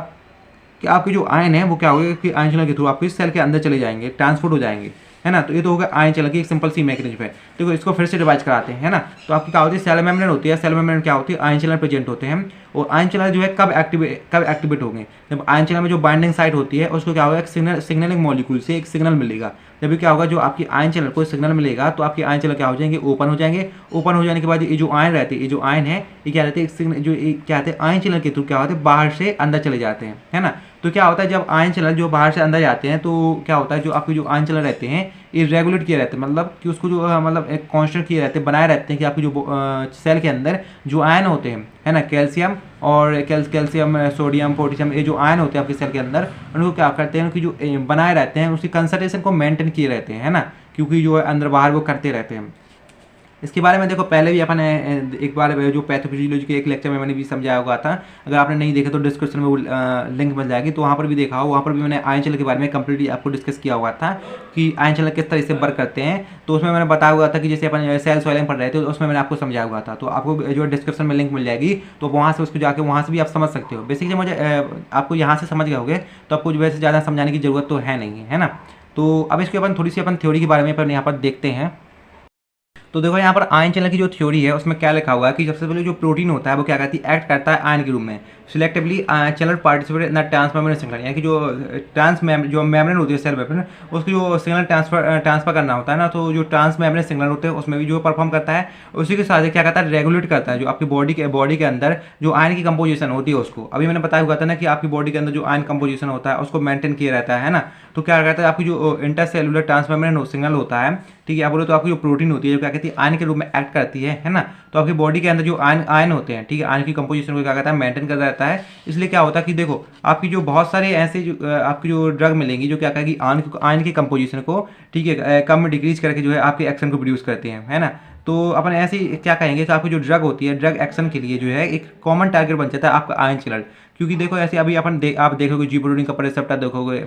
कि आपके जो आयन है वो क्या होगा कि आयन चैनल के थ्रू आपके सेल के अंदर चले जाएंगे, ट्रांसपोर्ट हो जाएंगे, है ना। तो ये तो होगा आयन चैनल की एक सिंपल सी मैकेनिज्म है। देखो इसको फिर से डिवाइड कराते हैं, है ना। तो आपकी क्या होती है, सेल मेम्ब्रेन होती है, सेल मेम्ब्रेन क्या होती है, आयन चैनल प्रेजेंट होते हैं। और आयन चैनल जो है कब एक्टिवेट होंगे, जब आयन चैनल में जो बाइंडिंग साइट होती है उसको क्या होगा, एक सिग्नलिंग मॉलिक्यूल से एक सिग्नल मिलेगा। जब भी क्या होगा, जो आपकी आयन चैनल को सिग्नल मिलेगा तो आपकी आयन चैनल क्या हो जाएंगे, ओपन हो जाएंगे। ओपन हो जाने के बाद ये जो आयन रहते हैं, ये जो आयन है ये क्या रहते हैं, जो क्या कहते हैं, आयन चैनल के थ्रू क्या होते हैं, बाहर से अंदर चले जाते हैं, है ना। तो क्या होता है, जब आयन चैनल जो बाहर से अंदर जाते हैं तो क्या होता है, जो आपके जो आयन चैनल रहते हैं ये रेगुलेट किए रहते हैं, मतलब कि उसको जो मतलब एक कांस्टेंट किए रहते हैं, बनाए रहते हैं कि आपके जो सेल के अंदर जो आयन होते हैं, है ना, कैल्शियम और कैल्शियम, सोडियम, पोटेशियम, ये जो आयन होते हैं आपके सेल के अंदर, उनको क्या करते हैं, उनकी जो बनाए रहते हैं उसकी कंसंट्रेशन को मेंटेन किए रहते हैं, है ना, क्योंकि जो है अंदर बाहर वो करते रहते हैं। इसके बारे में देखो पहले भी अपन एक बार जो पैथोफिजियोलॉजी के एक लेक्चर में मैंने भी समझाया हुआ था, अगर आपने नहीं देखा तो डिस्क्रिप्शन में वो लिंक मिल जाएगी, तो वहाँ पर भी देखा हो, वहाँ पर भी मैंने आयन चैनल के बारे में कंप्लीटली आपको डिस्कस किया हुआ था कि आयन चैनल किस तरह से वर्क करते हैं। तो उसमें मैंने बताया हुआ था कि जैसे अपन सेल सॉइलिंग पढ़ रहे थे तो उसमें मैंने आपको समझाया हुआ था, तो आपको जो डिस्क्रिप्शन में लिंक मिल जाएगी, तो वहाँ से उसको जाकर वहाँ से भी आप समझ सकते हो। बेसिकली मुझे आपको यहाँ से समझ गए होगे तो आपको वैसे ज़्यादा समझाने की जरूरत तो है नहीं, है ना। तो अब इसके अपन थोड़ी सी अपन थ्योरी के बारे में अपन यहाँ पर देखते हैं। तो देखो यहाँ पर आयन चैनल की जो थ्योरी है उसमें क्या लिखा हुआ है कि सबसे पहले जो प्रोटीन होता है वो क्या करती है, एक्ट करता है आयन के रूप में, selectively channel participate in the transmembrane signal, यानी कि जो मेम्ब्रेन होती है सेल मेम्ब्रेन, उसको जो सिग्नल ट्रांसफर करना होता है ना, तो जो ट्रांसमेम्ब्रेन सिग्नल होते हैं उसमें भी जो परफॉर्म करता है, उसी के साथ क्या करता है, रेगुलेट करता है जो आपकी बॉडी के अंदर जो आयन की कंपोजिशन होती है उसको। अभी मैंने बताया हुआ था ना कि आपकी बॉडी के अंदर जो आयन कंपोजिशन होता है उसको मेंटेन किया रहता है ना। तो क्या कहता है, आपकी जो इंटरसेलुलर ट्रांसमेम्ब्रेन सिग्नल होता है, ठीक है, आप बोलो तो आपकी जो प्रोटीन होती है जो क्या कहती है, आयन के रूप में एक्ट करती है ना। तो आपकी बॉडी के अंदर जो आयन होते हैं, ठीक है, आयन की कंपोजिशन को क्या कहता है, मेंटेन कर रहता है। इसलिए क्या होता है कि देखो आपकी जो बहुत सारे ऐसे जो आपकी जो ड्रग मिलेंगी जो क्या कहेगी, आयन की कंपोजिशन को, ठीक है, कम में डिक्रीज करके जो है आपके एक्शन को प्रोड्यूस करते हैं, है ना। तो अपन ऐसे क्या कहेंगे कि आपकी जो ड्रग होती है, ड्रग एक्शन के लिए जो है एक कॉमन टारगेट बन जाता है आपका आयन चैनल। क्योंकि देखो ऐसे अभी आप देखोगे जी प्रोटीन का रिसेप्टर देखोगे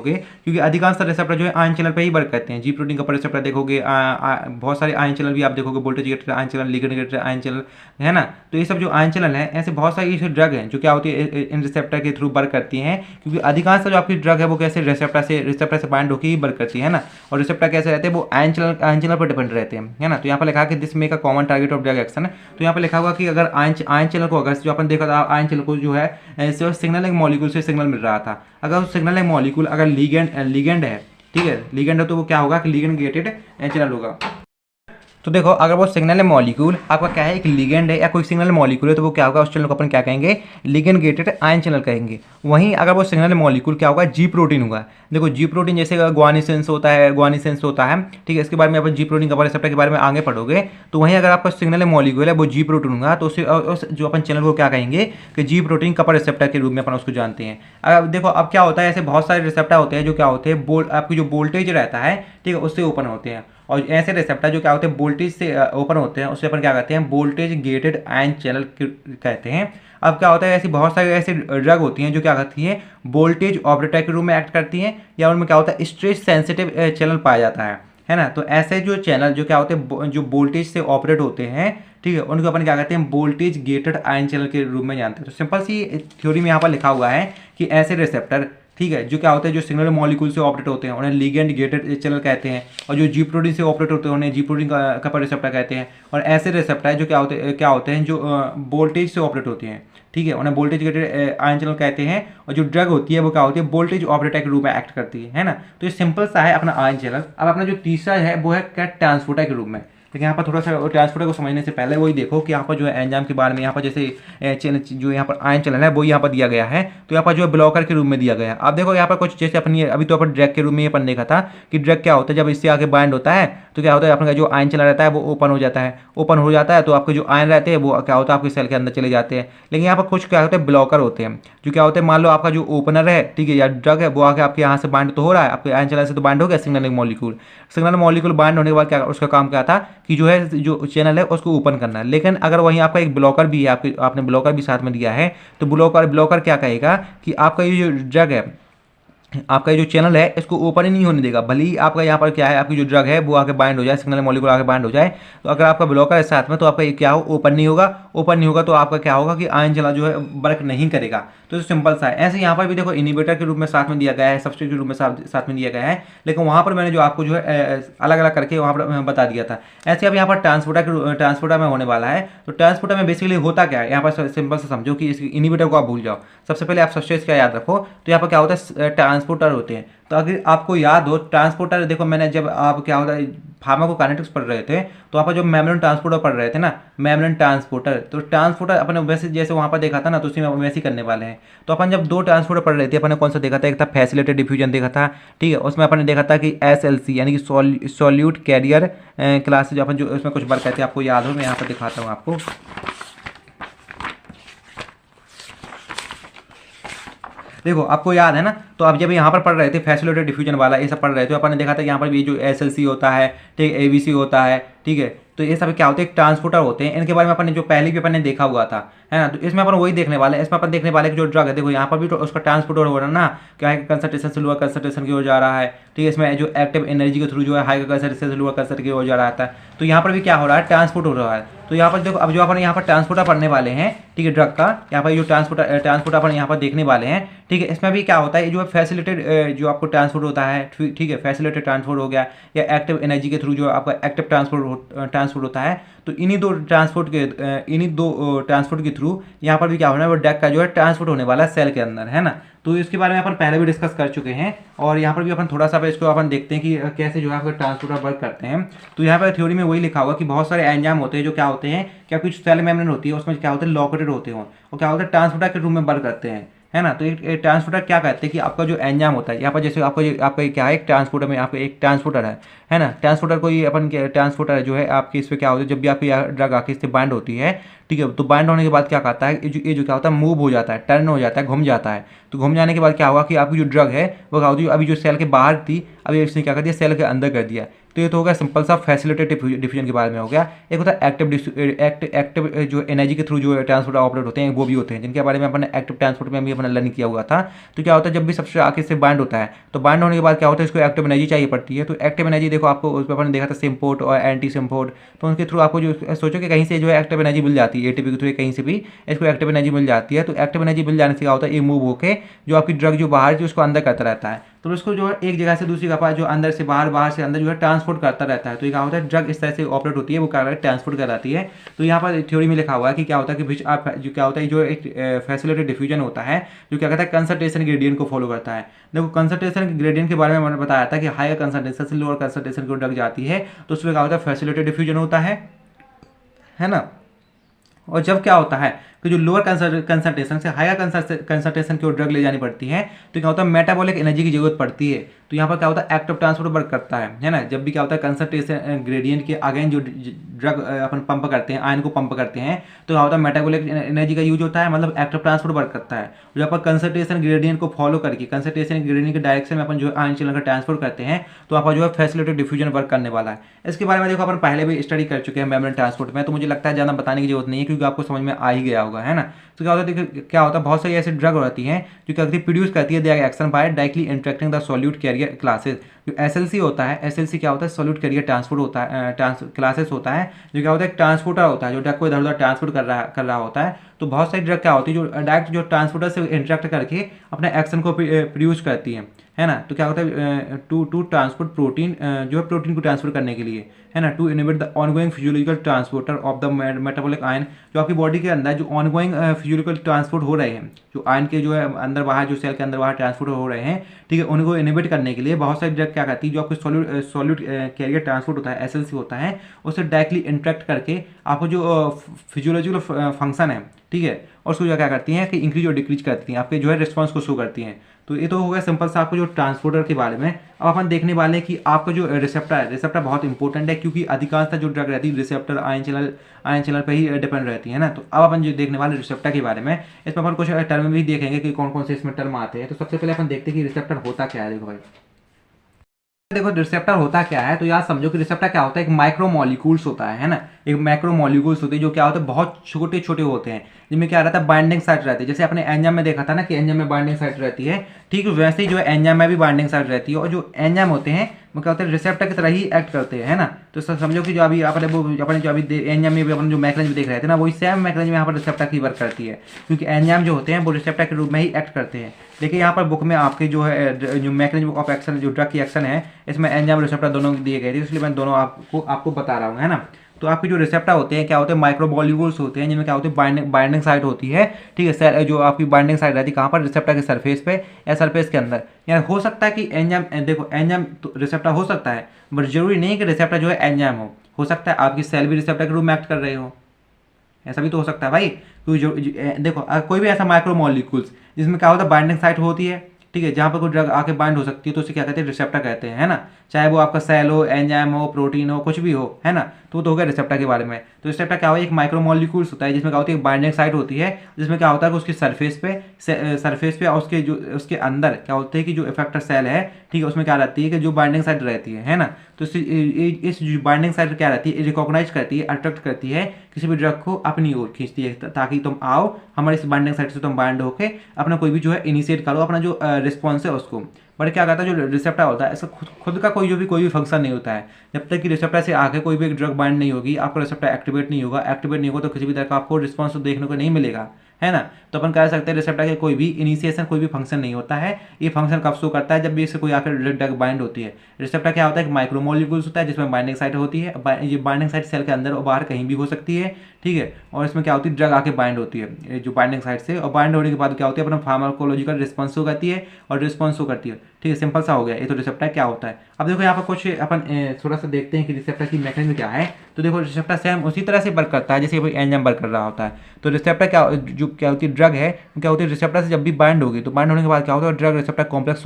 क्योंकि अधिकांश रिसेप्टर जो है आयन चैनल पे ही वर्क करते हैं। जी प्रोटीन का रिसेप्टर देखोगे, बहुत सारे आयन चैनल भी आप देखोगे, voltage gated ion channel, ligand gated ion channel, है ना। तो ये सब जो आयन चैनल है, ऐसे बहुत सारी ऐसे ड्रग हैं जो क्या होती है इन रिसेप्टर के थ्रू वर्क करती हैं, क्योंकि अधिकांश जो आपकी ड्रग है वो कैसे रिसेप्टर से बाइंड होकर ही वर्क करती है ना। और रिसेप्टर कैसे रहते हैं, वो आयन चैनल पर डिपेंड रहते हैं, है ना। तो यहाँ पर लिखा कि this make a common target of drug action. तो यहाँ पर लिखा हुआ कि अगर आयन चैनल को, अगर जो अपन देखा था आयन चैनल को जो है सिग्नलिंग मॉलिक्यूल से सिग्नल मिल रहा था, अगर उस सिग्नलिंग मॉलिक्यूल अगर लिगेंड है, ठीक है, लिगेंड है, तो वो क्या होगा कि लिगेंड गेटेड चैनल होगा। तो देखो अगर वो सिग्नल मॉलिक्यूल आपका क्या है, एक लिगेंड है या कोई सिग्नल मॉलिक्यूल है, तो वो क्या होगा, उस चैनल को अपन क्या कहेंगे, लिगेंड गेटेड आयन चैनल कहेंगे। वहीं अगर वो सिग्नल मॉलिक्यूल क्या होगा, जी प्रोटीन होगा। देखो जी प्रोटीन जैसे ग्वानिसेंस होता है, ठीक है, इसके बारे में अपन जी प्रोटीन का रिसेप्टर के बारे में आगे पढ़ोगे। तो वहीं अगर आपका सिग्नल मॉलिक्यूल है वो जी प्रोटीन होगा, तो उस जो अपन चैनल को क्या कहेंगे कि जी प्रोटीन कपर रिसेप्टर के रूप में अपन उसको जानते हैं। अब देखो अब क्या होता है, ऐसे बहुत सारे रिसेप्टर होते हैं जो क्या होते हैं, आपकी जो वोल्टेज रहता है, ठीक है, उससे ओपन होते हैं। और ऐसे रिसेप्टर जो क्या होते हैं वोल्टेज से ओपन होते हैं, उससे अपन क्या कहते हैं, वोल्टेज गेटेड आयन चैनल कहते हैं। अब क्या होता है, ऐसी बहुत सारी ऐसी ड्रग होती हैं जो क्या करती हैं, वोल्टेज ऑपरेटर के रूप में एक्ट करती हैं, या उनमें क्या होता है, स्ट्रेस सेंसिटिव चैनल पाया जाता है ना। तो ऐसे जो चैनल जो क्या होते हैं, जो वोल्टेज से ऑपरेट होते हैं, ठीक है, उनको अपन क्या कहते हैं, वोल्टेज गेटेड आयन चैनल के रूप में जानते हैं। तो सिंपल सी थ्योरी में यहाँ पर लिखा हुआ है कि ऐसे रिसेप्टर, ठीक है, जो क्या होते हैं, जो सिग्नल मॉलिक्यूल से ऑपरेट होते हैं उन्हें लिगेंड गेटेड चैनल कहते हैं, और जो जी प्रोटीन से ऑपरेट होते हैं उन्हें जी प्रोटीन का रिसेप्टर कहते हैं। और ऐसे रिसेप्टर जो क्या होते हैं जो वोल्टेज से ऑपरेट होते हैं, ठीक है, उन्हें वोल्टेज गेटेड आयन चैनल कहते हैं। और जो ड्रग होती है वो क्या होती है, वोल्टेज ऑपरेटर के रूप में एक्ट करती है ना। तो ये सिंपल सा है अपना आयन चैनल। अब अपना जो तीसरा है वो है क्या, ट्रांसपोर्टर के रूप में। लेकिन यहाँ पर थोड़ा सा ट्रांसपोर्टर को समझने से पहले वही देखो कि यहाँ पर जो है एंजाइम के बारे में यहाँ पर जैसे जो यहाँ पर आयन चलन है वो यहाँ पर दिया गया है, तो यहाँ पर जो है ब्लॉकर के रूप में दिया गया है। आप देखो यहाँ पर कुछ जैसे अपनी अभी तो अपन ड्रग के रूप में ये अपन देखा था कि ड्रग क्या होता है, जब इससे आगे बाइंड होता है तो क्या होता है अपने जो आयन चला रहता है वो ओपन हो जाता है, ओपन हो जाता है तो आपके जो आयन रहते हैं वो क्या होता है आपके सेल के अंदर चले जाते हैं। लेकिन यहाँ पर कुछ क्या होते हैं ब्लॉकर होते हैं, जो क्या होते हैं मान लो आपका जो ओपनर है ठीक है या ड्रग है वो आके आपके यहाँ से बाइंड तो हो रहा है, आपके आयन चला से तो बाइंड हो गया signalling molecule, signal molecule bind होने के बाद क्या उसका काम क्या था कि जो है जो चैनल है उसको ओपन करना है। लेकिन अगर वहीं आपका एक ब्लॉकर भी है, आपने ब्लॉकर भी साथ में दिया है, तो ब्लॉकर क्या कहेगा कि आपका ये जो ड्रग है, आपका ये जो चैनल है इसको ओपन ही नहीं होने देगा, भले ही आपका यहाँ पर क्या है आपकी जो ड्रग है वो आके बाइंड हो जाए, सिग्नल मॉलिक्यूल आके बाइंड हो जाए, तो अगर आपका ब्लॉकर है साथ में तो आपका ये क्या हो ओपन नहीं होगा, ओपन नहीं होगा तो आपका क्या होगा कि आयन चला जो है वर्क नहीं करेगा। तो सिंपल सा है। ऐसे यहाँ पर भी देखो इनिबिटर के रूप में साथ में दिया गया है, सब्सट्रेट के रूप में साथ में दिया गया है, लेकिन वहाँ पर मैंने जो आपको जो है अलग अलग करके वहाँ पर बता दिया था। ऐसे अब यहाँ पर ट्रांसपोर्टर में होने वाला है। तो ट्रांसपोर्टर में बेसिकली होता क्या है, यहाँ पर सिंपल से समझो कि इस इनिबिटर को आप भूल जाओ, सबसे पहले आप सब्सट्रेट क्या याद रखो, तो यहाँ पर क्या होता है ट्रांसपोर्टर होते हैं। तो अगर आपको याद हो ट्रांसपोर्टर, देखो मैंने जब आप क्या होता है फार्माकोकाइनेटिक्स पढ़ रहे थे तो आप जो मेम्ब्रेन ट्रांसपोर्टर पढ़ रहे थे ना, मेम्ब्रेन ट्रांसपोर्टर, तो ट्रांसपोर्टर अपन वैसे जैसे वहाँ पर देखा था ना तो उसी में वैसे ही करने वाले हैं। तो अपन जब दो ट्रांसपोर्टर पढ़ रहे थे अपन ने कौन सा देखा था, एक था फैसिलिटेटेड डिफ्यूजन देखा था ठीक है, उसमें अपन ने देखा था कि SLC यानी कि सॉल्यूट कैरियर क्लास, जो अपन जो उसमें कुछ वर्क कहते हैं आपको याद हो, मैं यहाँ पर दिखाता हूँ आपको। देखो आपको याद है ना, तो आप जब यहाँ पर पढ़ रहे थे फैसिलिटेटेड डिफ्यूजन वाला ये सब पढ़ रहे थे, अपन ने देखा था यहाँ पर भी जो SLC होता है ठीक है, ABC होता है ठीक है, तो ये सब क्या होते हैं ट्रांसपोर्टर होते हैं। इनके बारे में अपन ने जो पहले भी अपन ने देखा हुआ था है ना, तो इसमें अपन वही देखने वाले हैं। इसमें अपन देखने वाले कि जो ड्रग है देखो यहाँ पर भी तो उसका ट्रांसपोर्टर हो रहा है ना, क्या है कंसंट्रेशन से लोअर कंसंट्रेशन की ओर जा रहा है ठीक है, इसमें जो एक्टिव एनर्जी के थ्रू जो है हाई कंसंट्रेशन से लोअर कंसंट्रेशन की ओर जा रहा है, तो यहाँ पर भी क्या हो रहा है ट्रांसपोर्ट हो रहा है। तो यहाँ पर देखो अब जो अपन यहाँ पर ट्रांसपोर्टर पढ़ने वाले हैं ठीक है ड्रग का, यहाँ पर जो ट्रांसपोर्टर अपन यहाँ पर देखने वाले हैं ठीक है, इसमें भी क्या होता है जो है फैसिलिटेड जो आपको ट्रांसपोर्ट होता है ठीक है, फैसिलिटेड ट्रांसपोर्ट हो गया या एक्टिव एनर्जी के थ्रू जो आपका एक्टिव ट्रांसपोर्ट होता है। तो इन्हीं दो ट्रांसपोर्ट के थ्रू यहाँ पर भी क्या होना है वो ड्रग का जो है ट्रांसपोर्ट होने वाला है सेल के अंदर है ना। तो इसके बारे में अपन पहले भी डिस्कस कर चुके हैं और यहाँ पर भी अपन थोड़ा सा इसको अपन देखते हैं कि कैसे जो है आपके ट्रांसपोर्टर वर्क करते हैं। तो यहाँ पर थ्योरी में वही लिखा हुआ कि बहुत सारे एंजाइम होते हैं जो क्या होते हैं कि आपकी सेल मेम्ब्रेन होती है उसमें क्या होते हैं लॉकेटेड होते हैं और क्या होता है ट्रांसपोर्टर के रूप में वर्क करते हैं है ना। तो एक ट्रांसपोर्टर क्या कहते हैं कि आपका जो एंजाइम होता है यहाँ पर जैसे आपका क्या है एक ट्रांसपोर्टर में आपका एक ट्रांसपोर्टर है ना, ट्रांसपोर्टर को ये अपन ट्रांसपोर्टर जो है आपके इस पर क्या होता है जब भी आपकी ड्रग आके इससे बाइंड होती है ठीक है, तो बाइंड होने के बाद क्या कहता है ये जो क्या होता है मूव हो जाता है, टर्न हो जाता है, घूम जाता है। तो घूम जाने के बाद क्या होगा कि आपकी जो ड्रग है वो क्या होती है अभी जो सेल के बाहर थी अभी इसने क्या कर दिया सेल के अंदर कर दिया। तो ये तो हो गया सिंपल सा फैसिलिटेटेड डिफ्यूजन के बारे में हो गया। एक होता है एक्टिव जो एनर्जी के थ्रू जो ट्रांसपोर्टर ऑपरेट होते हैं वो भी होते हैं जिनके बारे में अपन एक्टिव ट्रांसपोर्ट में भी अपन लर्न किया हुआ था। तो क्या होता है जब भी सबसे आगे से बाइंड होता है तो बाइंड होने के बाद क्या होता है इसको एक्टिव एनर्जी चाहिए पड़ती है। तो एक्टिव एनर्जी देखो आपको उस पर अपन ने देखा था सिम्पोर्ट और एंटी सिम्पोर्ट, तो उनके थ्रू आपको जो सोचो कि कहीं से जो है एक्टिव एनर्जी मिल जाती है ATP के थ्रू कहीं से भी इसको एक्टिव एनर्जी मिल जाती है। तो एक्टिव एनर्जी मिल जाने से क्या होता है ये मूव होकर जो आपकी ड्रग जो बाहर थी उसको अंदर करता रहता है। तो उसको जो है एक जगह से दूसरी जगह जो अंदर से बाहर बाहर से अंदर जो है ट्रांसपोर्ट करता रहता है। तो ये क्या होता है ड्रग इस तरह से ऑपरेट होती है वो क्या ट्रांसपोर्ट कराती है। तो यहाँ पर थ्योरी में लिखा हुआ है कि क्या होता है कि जो क्या होता है जो एक फैसिलिटेटेड डिफ्यूजन होता है जो क्या कहता है कंसंट्रेशन ग्रेडियंट को फॉलो करता है। देखो कंसंट्रेशन ग्रेडियंट के बारे में मैंने बताया था कि हायर कंसंट्रेशन से लोअर कंसंट्रेशन को ड्रग जाती है तो उसमें क्या होता है फैसिलिटेटेड डिफ्यूजन होता है ना। और जब क्या होता है कि जो लोअर कंसंट्रेशन से हायर कंसंट्रेशन की ओर ड्रग ले जानी पड़ती है तो क्या होता है मेटाबॉलिक एनर्जी की जरूरत पड़ती है। तो यहाँ पर क्या होता है एक्टिव ट्रांसपोर्ट वर्क करता है ना। जब भी क्या होता है कंसंट्रेशन ग्रेडियंट के अगेन जो ड्रग अपन पंप करते हैं आयन को पंप करते हैं तो क्या होता है मेटाबॉलिक एनर्जी का यूज होता है मतलब एक्टिव ट्रांसपोर्ट वर्क करता है। जब अपन कंसंट्रेशन ग्रेडियंट को फॉलो करके कंसंट्रेशन ग्रेडियंट के डायरेक्शन में अपन जो आयन चलन का ट्रांसपोर्ट करते हैं तो वहाँ पर जो है फैसिलिटेटेड डिफ्यूजन वर्क करने वाला है। इसके बारे में देखो अपन पहले भी स्टडी कर चुके हैं मेम्ब्रेन ट्रांसपोर्ट में, तो मुझे लगता है ज़्यादा बताने की जरूरत नहीं है क्योंकि आपको समझ में आ ही गया होगा है ना। तो क्या होता है क्या होता है बहुत सारी ऐसी ड्रग रहती हैं जो क्या प्रोड्यूस करती है they action by directly interacting the solute carrier classes. जो SLC होता है SLC क्या होता है सॉल्यूट कैरियर ट्रांसपोर्ट होता है क्लासेस होता है जो क्या होता है ट्रांसपोर्टर होता है जो ड्रग को इधर उधर ट्रांसपोर्ट कर रहा होता है। तो बहुत सारी ड्रग क्या होती है जो डायरेक्ट जो ट्रांसपोर्टर से इंटरेक्ट करके अपने एक्शन को प्रोड्यूस करती है है ना। तो क्या होता है टू ट्रांसपोर्ट प्रोटीन, जो है प्रोटीन को ट्रांसफर करने के लिए, है ना, to inhibit the ongoing physiological transporter of the metabolic ion, जो आपकी बॉडी के अंदर जो ऑनगोइंग फिजियोलॉजिकल ट्रांसपोर्ट हो रहे हैं, जो आयन के जो है अंदर बाहर, जो सेल के अंदर बाहर ट्रांसपोर्ट हो रहे हैं, ठीक है, उनको इनहिबिट करने के लिए बहुत सारी ड्रग क्या करती है, जो आपको सॉल्यूट कैरियर ट्रांसपोर्ट होता है, एसएलसी होता है, उससे डायरेक्टली इंटरेक्ट करके आपको जो फिजियोलॉजिकल फंक्शन है, ठीक है, और उसको जो क्या करती हैं कि इंक्रीज और डिक्रीज करती हैं, आपके जो है रिस्पॉन्स को शो करती हैं। तो ये तो हो गया सिंपल सा आपको जो ट्रांसपोर्टर के बारे में। अब अपन देखने वाले हैं कि आपका जो रिसेप्टर है, रिसेप्टर बहुत इंपॉर्टेंट है, क्योंकि अधिकांशतः जो ड्रग रहती है रिसेप्टर आयन चैनल पे ही डिपेंड रहती है ना। तो अब अपन जो देखने वाले रिसेप्टर के बारे में, इसमें अपन कुछ टर्म भी देखेंगे कि कौन कौन से इसमें टर्म आते हैं। तो सबसे पहले अपन देखते हैं कि रिसेप्टर होता क्या है। देखो भाई, देखो रिसेप्टर होता क्या है, तो यार समझो कि रिसेप्टर क्या होता है, एक माइक्रो मॉलिक्यूल्स होता है ना, एक माइक्रो मॉलिक्यूल्स होते हैं जो क्या होते हैं, बहुत छोटे छोटे होते हैं, जिनमें क्या रहता है, बाइंडिंग साइट रहती है। जैसे अपने एंजाइम में देखा था ना कि एंजाइम में बाइंडिंग साइट रहती है, ठीक वैसे ही जो है एंजाइम में भी बाइंडिंग साइट रहती है, और जो एंजाइम होते हैं वो क्या होते हैं, रिसेप्टर की तरह ही एक्ट करते हैं, है ना। तो समझो कि जो अभी अपने जो अभी एंजाइम में भी अपन जो मैकेनिज्म देख रहे थे ना, वही सेम मैकेनिज्म यहाँ पर रिसेप्टर की वर्क करती है, क्योंकि एंजाइम जो होते हैं वो रिसेप्टर के रूप में ही एक्ट करते हैं। देखिए यहाँ पर बुक में आपके जो है जो मैकेनिज्म ऑफ एक्शन, जो ड्रग की एक्शन है, इसमें एंजाइम रिसेप्टर दोनों दिए गए थे, इसलिए मैं दोनों आपको बता रहा हूँ, है ना। तो आपके जो रिसेप्टर होते हैं क्या होते हैं, माइक्रोमोलिक्यूल्स होते हैं, जिनमें क्या होते हैं, बाइंडिंग साइट होती है, ठीक है। सेल जो आपकी बाइंडिंग साइट रहती है कहाँ पर, रिसेप्टर के सरफेस पे या सरफेस के अंदर। यार हो सकता है कि एंजाइम, देखो एंजाइम तो रिसेप्टर हो सकता है, बट जरूरी नहीं कि रिसेप्टर जो है एंजाइम हो सकता है आपकी सेल भी रिसेप्टर के रूप में एक्ट कर रहे हो, ऐसा भी तो हो सकता है भाई। क्योंकि देखो कोई भी ऐसा माइक्रोमोलिक्यूल्स जिसमें क्या होता है, बाइंडिंग साइट होती है, ठीक है, जहाँ पर कोई ड्रग आके बाइंड हो सकती है, तो उसे क्या कहते हैं, रिसेप्टर कहते हैं, है ना। चाहे वो आपका सेल हो, एंजाइम हो, प्रोटीन हो, कुछ भी हो, है ना। तो वो तो हो गया रिसेप्टर के बारे में। तो रिसेप्टर क्या होता है, एक माइक्रोमोलिक्यूल्स होता है, जिसमें क्या होती है, बाइंडिंग साइट होती है, जिसमें क्या होता है कि उसकी सरफेस पे और उसके अंदर क्या होता है कि जो इफेक्टर सेल है, ठीक है, उसमें क्या रहती है कि जो बाइंडिंग साइट रहती है ना। तो इस बाइंडिंग साइट क्या रहती है, रिकॉग्नाइज करती है, अट्रैक्ट करती है किसी भी ड्रग को अपनी ओर खींचती है, ताकि तुम आओ हमारे इस बाइंडिंग साइट से, तुम बाइंड होके अपना कोई भी जो है इनिशिएट करो, अपना जो रिस्पॉन्स है उसको। बट क्या कहता है, जो रिसेप्टर होता है, इसका खुद का कोई भी फंक्शन नहीं होता है। जब तक कि रिसेप्टर से आगे कोई भी ड्रग बाइंड नहीं होगी, आपका रिसेप्टर एक्टिवेट नहीं होगा तो किसी भी तरह का आपको रिस्पॉन्स देखने को नहीं मिलेगा, है ना। तो अपन कह सकते हैं रिसेप्टर के कोई भी इनिशिएशन, कोई भी फंक्शन नहीं होता है। ये फंक्शन कब शो करता है, जब भी इससे कोई आकर ड्रग बाइंड होती है। रिसेप्टर क्या होता है, माइक्रोमोलिक्यूल्स होता है, जिसमें बाइंडिंग साइट होती है। ये बाइंडिंग साइट सेल के अंदर और बाहर कहीं भी हो सकती है, ठीक है। और इसमें क्या होती है, ड्रग आके बाइंड होती है जो बाइंडिंग साइट से, और बाइंड होने के बाद क्या होती है, अपना फार्माकोलॉजिकल रिस्पॉन्स शो करती है और रिस्पॉन्स शो करती है, ठीक है। सिंपल सा हो गया, ये तो रिसेप्टर क्या होता है। अब देखो यहाँ पर कुछ अपन थोड़ा सा देखते हैं कि रिसेप्टर की मैकेनिज्म क्या है। तो देखो रिसेप्टर सेम उसी तरह से वर्क करता है जैसे कोई एंजाइम वर्क कर रहा होता है। तो रिसेप्टर क्या होती है, ड्रग है, क्या होती है, रिसेप्टर से जब भी बाइंड होगी, तो बाइंड होने के बाद क्या होता है, ड्रग रिसेप्टर कॉम्प्लेक्स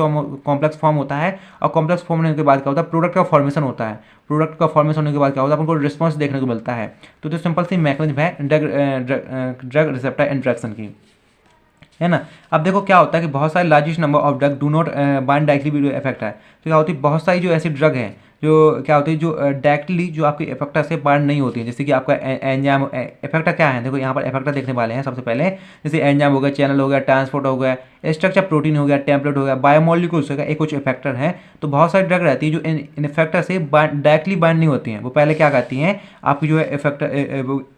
फॉर्म होता है, और कॉम्प्लेक्स फॉर्म होने के बाद क्या होता है, प्रोडक्ट का फॉर्मेशन होता है। प्रोडक्ट का फॉर्मेशन होने के बाद क्या होता है, अपन को रिस्पॉन्स देखने को मिलता है। तो सिंपल सी मैकेनिज्म है ड्रग रिसेप्टर इंटरेक्शन की, है ना। अब देखो क्या होता है कि बहुत सारे largest number of drug do not bind directly with effector है। तो क्या होती है, बहुत सारी जो ऐसी ड्रग हैं जो क्या होती है, जो डायरेक्टली जो आपके इफेक्टर से बाइंड नहीं होती है। जैसे कि आपका एंजाइम इफेक्टर क्या है, देखो यहाँ पर इफेक्टर देखने वाले हैं सबसे पहले। जैसे एंजाइम हो गया, चैनल हो गया, ट्रांसपोर्ट हो गया, स्ट्रक्चर प्रोटीन हो गया, टेम्पलेट हो गया, बायोमोलिक्यूल्स हो गया, ये कुछ इफेक्टर हैं। तो बहुत सारी ड्रग रहती है जो इन इफेक्टर से डायरेक्टली बाइंड नहीं होती हैं। वो पहले क्या करती हैं, आपकी जो है effector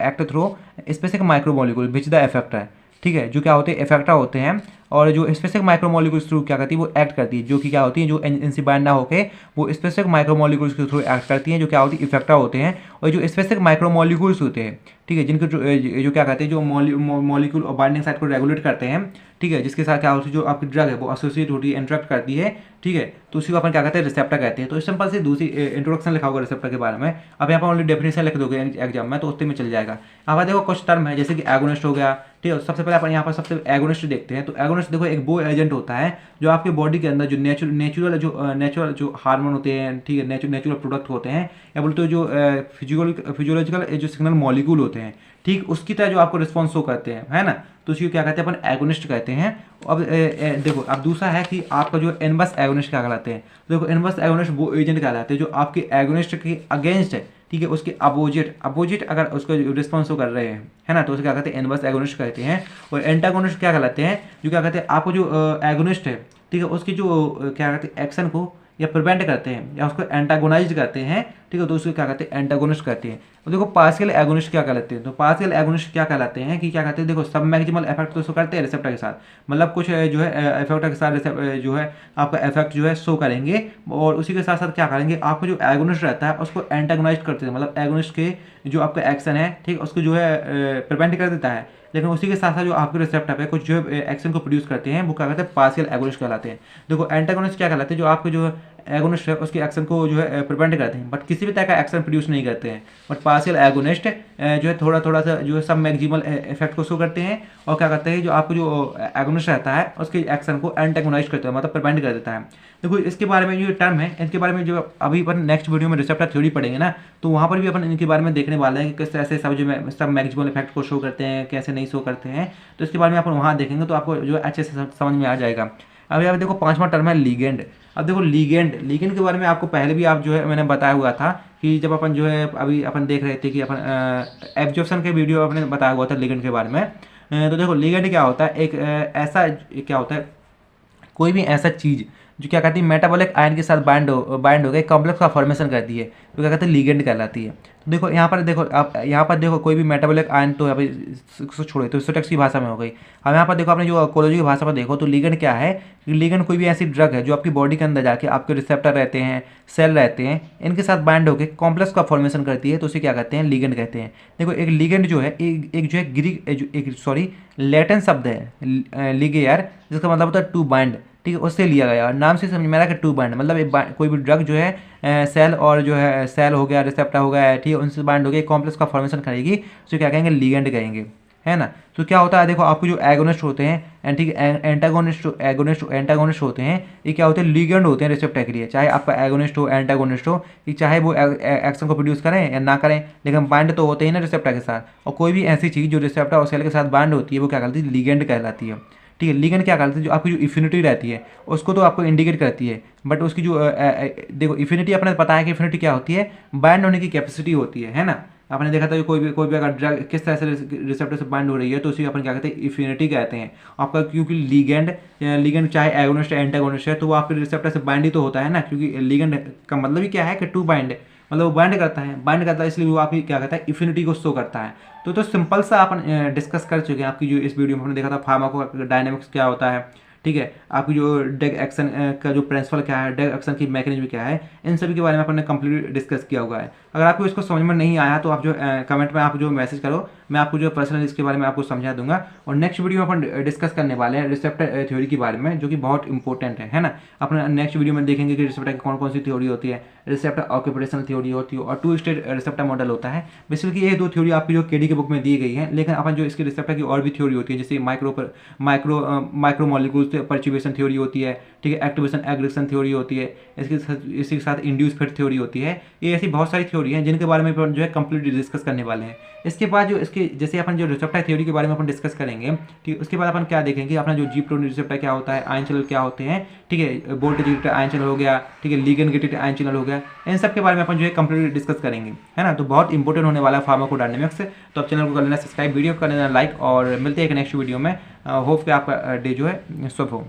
act through specific micromolecule which the effector, ठीक है, जो क्या होते हैं, इफेक्टर होते हैं, और जो स्पेसिफिक माइक्रोमोलिक्यूल्स थ्रू क्या करती है, वो एक्ट करती है, जो कि क्या होती है, जो इनसे बाइंड ना होके वो स्पेसिफिक माइक्रोमोलिक्यूल्स के थ्रू एक्ट करती हैं, जो क्या होती है, इफेक्टर होते हैं। और जो स्पेसिफिक माइक्रोमोलिक्यूल्स होते हैं, ठीक है, जिनको जो क्या कहते हैं, जो मॉलिक्यूल और बाइंडिंग साइट को रेगुलेट करते हैं, ठीक है, जिसके साथ क्या होती है, जो आपकी ड्रग है वो एसोसिएट होती है, इंटरेक्ट करती है, ठीक है। तो उसी को अपन क्या कहते हैं, रिसेप्टर कहते हैं। तो सिंपल से दूसरी इंट्रोडक्शन लिखा होगा रिसेप्टर के बारे में। अब यहाँ पर ओनली डेफिनेशन लिख दोगे एग्जाम में, तो उससे में चल जाएगा। अब देखो कुछ टर्म है, जैसे कि एगोनिस्ट हो गया, ठीक है। सबसे पहले अपन यहाँ पर सबसे एगोनिस्ट देखते हैं। तो एगोनिस्ट देखो एक वो एजेंट होता है जो आपके बॉडी के अंदर जो नेचुरल जो हार्मोन होते हैं, ठीक है, नेचुरल प्रोडक्ट होते हैं, या बोलते हो जो फिजियोलॉजिकल जो सिग्नल मॉलिक्यूल होते हैं, ठीक उसकी तरह जो आपको रिस्पॉन्स शो करते हैं, है ना। तो उसको क्या कहते हैं, अपन एगोनिस्ट कहते हैं। अब देखो अब दूसरा है कि आपका जो इनवर्स एगोनिस्ट क्या कहलाते हैं। देखो इनवर्स एगोनिस्ट वो एजेंट कहलाते हैं जो आपके एगोनिस्ट के अगेंस्ट है, ठीक है, उसके अपोजिट अगर उसको रिस्पॉन्स शो कर रहे हैं, है ना, तो उसे क्या कहते हैं, इनवर्स एगोनिस्ट कहते हैं। और एंटागोनिस्ट क्या कहलाते हैं, जो क्या कहते हैं, आपको जो एगोनिस्ट है, ठीक है, उसकी जो क्या कहते हैं, एक्शन को या प्रिवेंट करते हैं या उसको एंटागोनाइज करते हैं, ठीक है, तो उसको क्या कहते हैं, एंटागोनिस्ट कहते हैं। तो देखो पार्शियल एगोनिस्ट क्या कहलाते हैं, तो पार्शियल एगोनिस्ट क्या कहलाते हैं कि क्या कहते हैं, देखो सब मैक्सिमल इफेक्ट तो शो करते हैं रिसेप्टर के साथ, मतलब कुछ जो है इफेक्ट के साथ जो है आपका इफेक्ट जो है शो करेंगे, और उसी के साथ साथ क्या करेंगे, आपको जो एगोनिस्ट रहता है उसको एंटागोनाइज करते हैं, मतलब एगोनिस्ट के जो आपका एक्शन है ठीक उसको जो है प्रिवेंट कर देता है, लेकिन उसी के साथ साथ जो आपके रिसेप्टर पे कुछ जो एक्शन को प्रोड्यूस करते हैं वो क्या कहते हैं पार्शियल एगोनिस्ट कहलाते हैं। देखो एंटागोनिस्ट क्या कहलाते हैं, जो आपके जो एगोनिस्ट है उसके एक्शन को जो है प्रिवेंट करते हैं, बट किसी भी तरह का एक्शन प्रोड्यूस नहीं करते हैं। बट पार्शियल एगोनिस्ट जो है थोड़ा थोड़ा सा जो है सब मैक्सिमल इफेक्ट को शो करते हैं, और क्या करते हैं जो आपको जो एगोनिस्ट रहता है उसके एक्शन को एंटागोनाइज करते हैं, मतलब प्रिवेंट कर देता है। देखो इसके बारे में जो टर्म है इसके बारे में जो अभी अपन नेक्स्ट वीडियो में रिसेप्टर थ्योरी पढ़ेंगे ना, तो वहाँ पर भी अपन इनके बारे में देखने वाले हैं कि किस तरह से सब मैक्सिमल इफेक्ट को शो करते हैं, कैसे नहीं शो करते हैं, तो इसके बारे में अपन वहाँ देखेंगे तो आपको जो अच्छे से समझ में आ जाएगा। अब यहाँ देखो पांचवा टर्म है लीगेंड। अब देखो लीगेंड के बारे में आपको पहले भी आप जो है मैंने बताया हुआ था कि जब अपन जो है अभी अपन देख रहे थे कि अपन एब्जॉर्प्शन के वीडियो अपने बताया हुआ था लीगेंड के बारे में। तो देखो लीगेंड क्या होता है, एक ऐसा क्या होता है, कोई भी ऐसा चीज़ जो क्या कहती है मेटाबॉलिक आयन के साथ बाइंड हो गए कॉम्प्लेक्स का फॉर्मेशन करती है, तो क्या कहते हैं लीगेंड कहलाती है। तो देखो यहाँ पर देखो आप यहाँ पर देखो कोई भी मेटाबॉलिक आयन तो अभी छोड़े तो स्टैटिक्स की भाषा में हो गई। अब यहाँ पर देखो आपने जो कोलॉजी की भाषा में देखो तो लीगेंड क्या है, लीगेंड कोई भी ऐसी ड्रग है जो आपकी बॉडी के अंदर जाके आपके रिसेप्टर रहते हैं, सेल रहते हैं, इनके साथ बाइंड होकर कॉम्प्लेक्स का फॉर्मेशन करती है, तो उसे क्या कहते हैं लीगेंड कहते हैं। देखो एक लीगेंड जो है एक जो है ग्रीक लैटिन शब्द है लिगेयर, जिसका मतलब होता है टू बाइंड, ठीक है, उससे लिया गया। नाम से समझ में आ रहा है कि टू बाइंड मतलब एक कोई भी ड्रग जो है सेल और जो है सेल हो गया रिसेप्टर हो गया ठीक है उनसे बाइंड हो गया कॉम्प्लेक्स का फॉर्मेशन करेगी, तो क्या कहेंगे लीगेंड कहेंगे, है ना। तो क्या होता है देखो आपको जो एगोनिस्ट होते हैं ठीक है एंटागोनिस्ट होते हैं, ये क्या होते हैं लीगेंड होते हैं रिसेप्टर के लिए, चाहे आपका एगोनिस्ट हो एंटागोनिस्ट हो, कि चाहे वो एक्शन को प्रोड्यूस करें या ना करें, लेकिन बाइंड तो होते ही ना रिसेप्टर के साथ। और कोई भी ऐसी चीज़ जो रिसेप्टर और सेल के साथ बाइंड होती है वो क्या कहलाती है लीगेंड कहलाती है, ठीक है। लीगेंड क्या कहलाती है, जो आपकी जो इफिनिटी रहती है उसको तो आपको इंडिकेट करती है, बट उसकी जो देखो इफिनिटी अपने पता है कि इफिनिटी क्या होती है, बाइंड होने की कैपेसिटी होती है ना। आपने देखा था कि कोई भी अगर ड्रग किस तरह से रिसेप्टर से बाइंड हो रही है तो उसी अपन क्या कहते हैं इफिनिटी कहते हैं आपका, क्योंकि लीगेंड चाहे एगोनिस्ट है एंटागोनिस्ट है तो वो आपके रिसेप्टर से बाइंड ही तो होता है ना, क्योंकि लीगेंड का मतलब ही क्या है कि टू बाइंड, मतलब वो बाइंड करता है इसलिए वो आपकी क्या कहता है इफिनिटी को शो करता है। तो सिंपल सा अपन डिस्कस कर चुके हैं आपकी जो इस वीडियो में हमने देखा था फार्माकोडायनामिक्स क्या होता है, ठीक है, आपकी जो ड्रग एक्शन का जो प्रिंसिपल क्या है, ड्रग एक्शन की मैकेनिज्म क्या है, इन सभी के बारे में अपन ने कंप्लीट डिस्कस किया हुआ है। अगर आपको इसको समझ में नहीं आया तो आप जो कमेंट में आप जो मैसेज करो, मैं आपको जो पर्सनल इसके बारे में आपको समझा दूंगा। और नेक्स्ट वीडियो में अपन डिस्कस करने वाले हैं रिसेप्टर थ्योरी के बारे में, जो कि बहुत इंपॉर्टेंट है ना। अपने नेक्स्ट वीडियो में देखेंगे कि रिसेप्टर की कौन कौन सी थ्योरी होती है, रिसेप्टर ऑक्यूपेशनल थ्योरी होती है और टू स्टेट रिसेप्टर मॉडल होता है। बेसिकली ये दो थ्योरी आपकी जो केडी के बुक में दी गई है, लेकिन अपन जो इसके रिसेप्टर की और भी थ्योरी होती है, जैसे माइक्रो मॉलिक्यूल्स परचुबेशन थ्योरी होती है, ठीक है, एक्टिवेशन एग्रेशन थ्योरी होती है, इसके साथ इंड्यूस फिट थ्योरी होती है। ये ऐसी बहुत सारी थ्योरी हैं जिनके बारे में अपन जो है कंप्लीटली डिस्कस करने वाले हैं। इसके बाद जो इसके जैसे अपन जो रिसेप्टर थ्योरी के बारे में अपन डिस्कस करेंगे, ठीक, उसके बाद अपन क्या देखेंगे अपना जो जी प्रोटीन रिसेप्टर क्या होता है, आयन चैनल क्या होते हैं, ठीक है, वोल्टेज गेटेड आयन चैनल हो गया, ठीक है, लिगेंड गेटेड आयन चैनल हो गया, इन सब के बारे में अपन जो है कंप्लीटली डिस्कस करेंगे, है ना। तो बहुत इंपॉर्टेंट होने वाला है फार्माकोडायनामिक्स। तो आप चैनल को कर लेना सब्सक्राइब, वीडियो को कर लेना लाइक, और मिलते हैं एक नेक्स्ट वीडियो में। होप कि आपका डे जो है शुभ हो।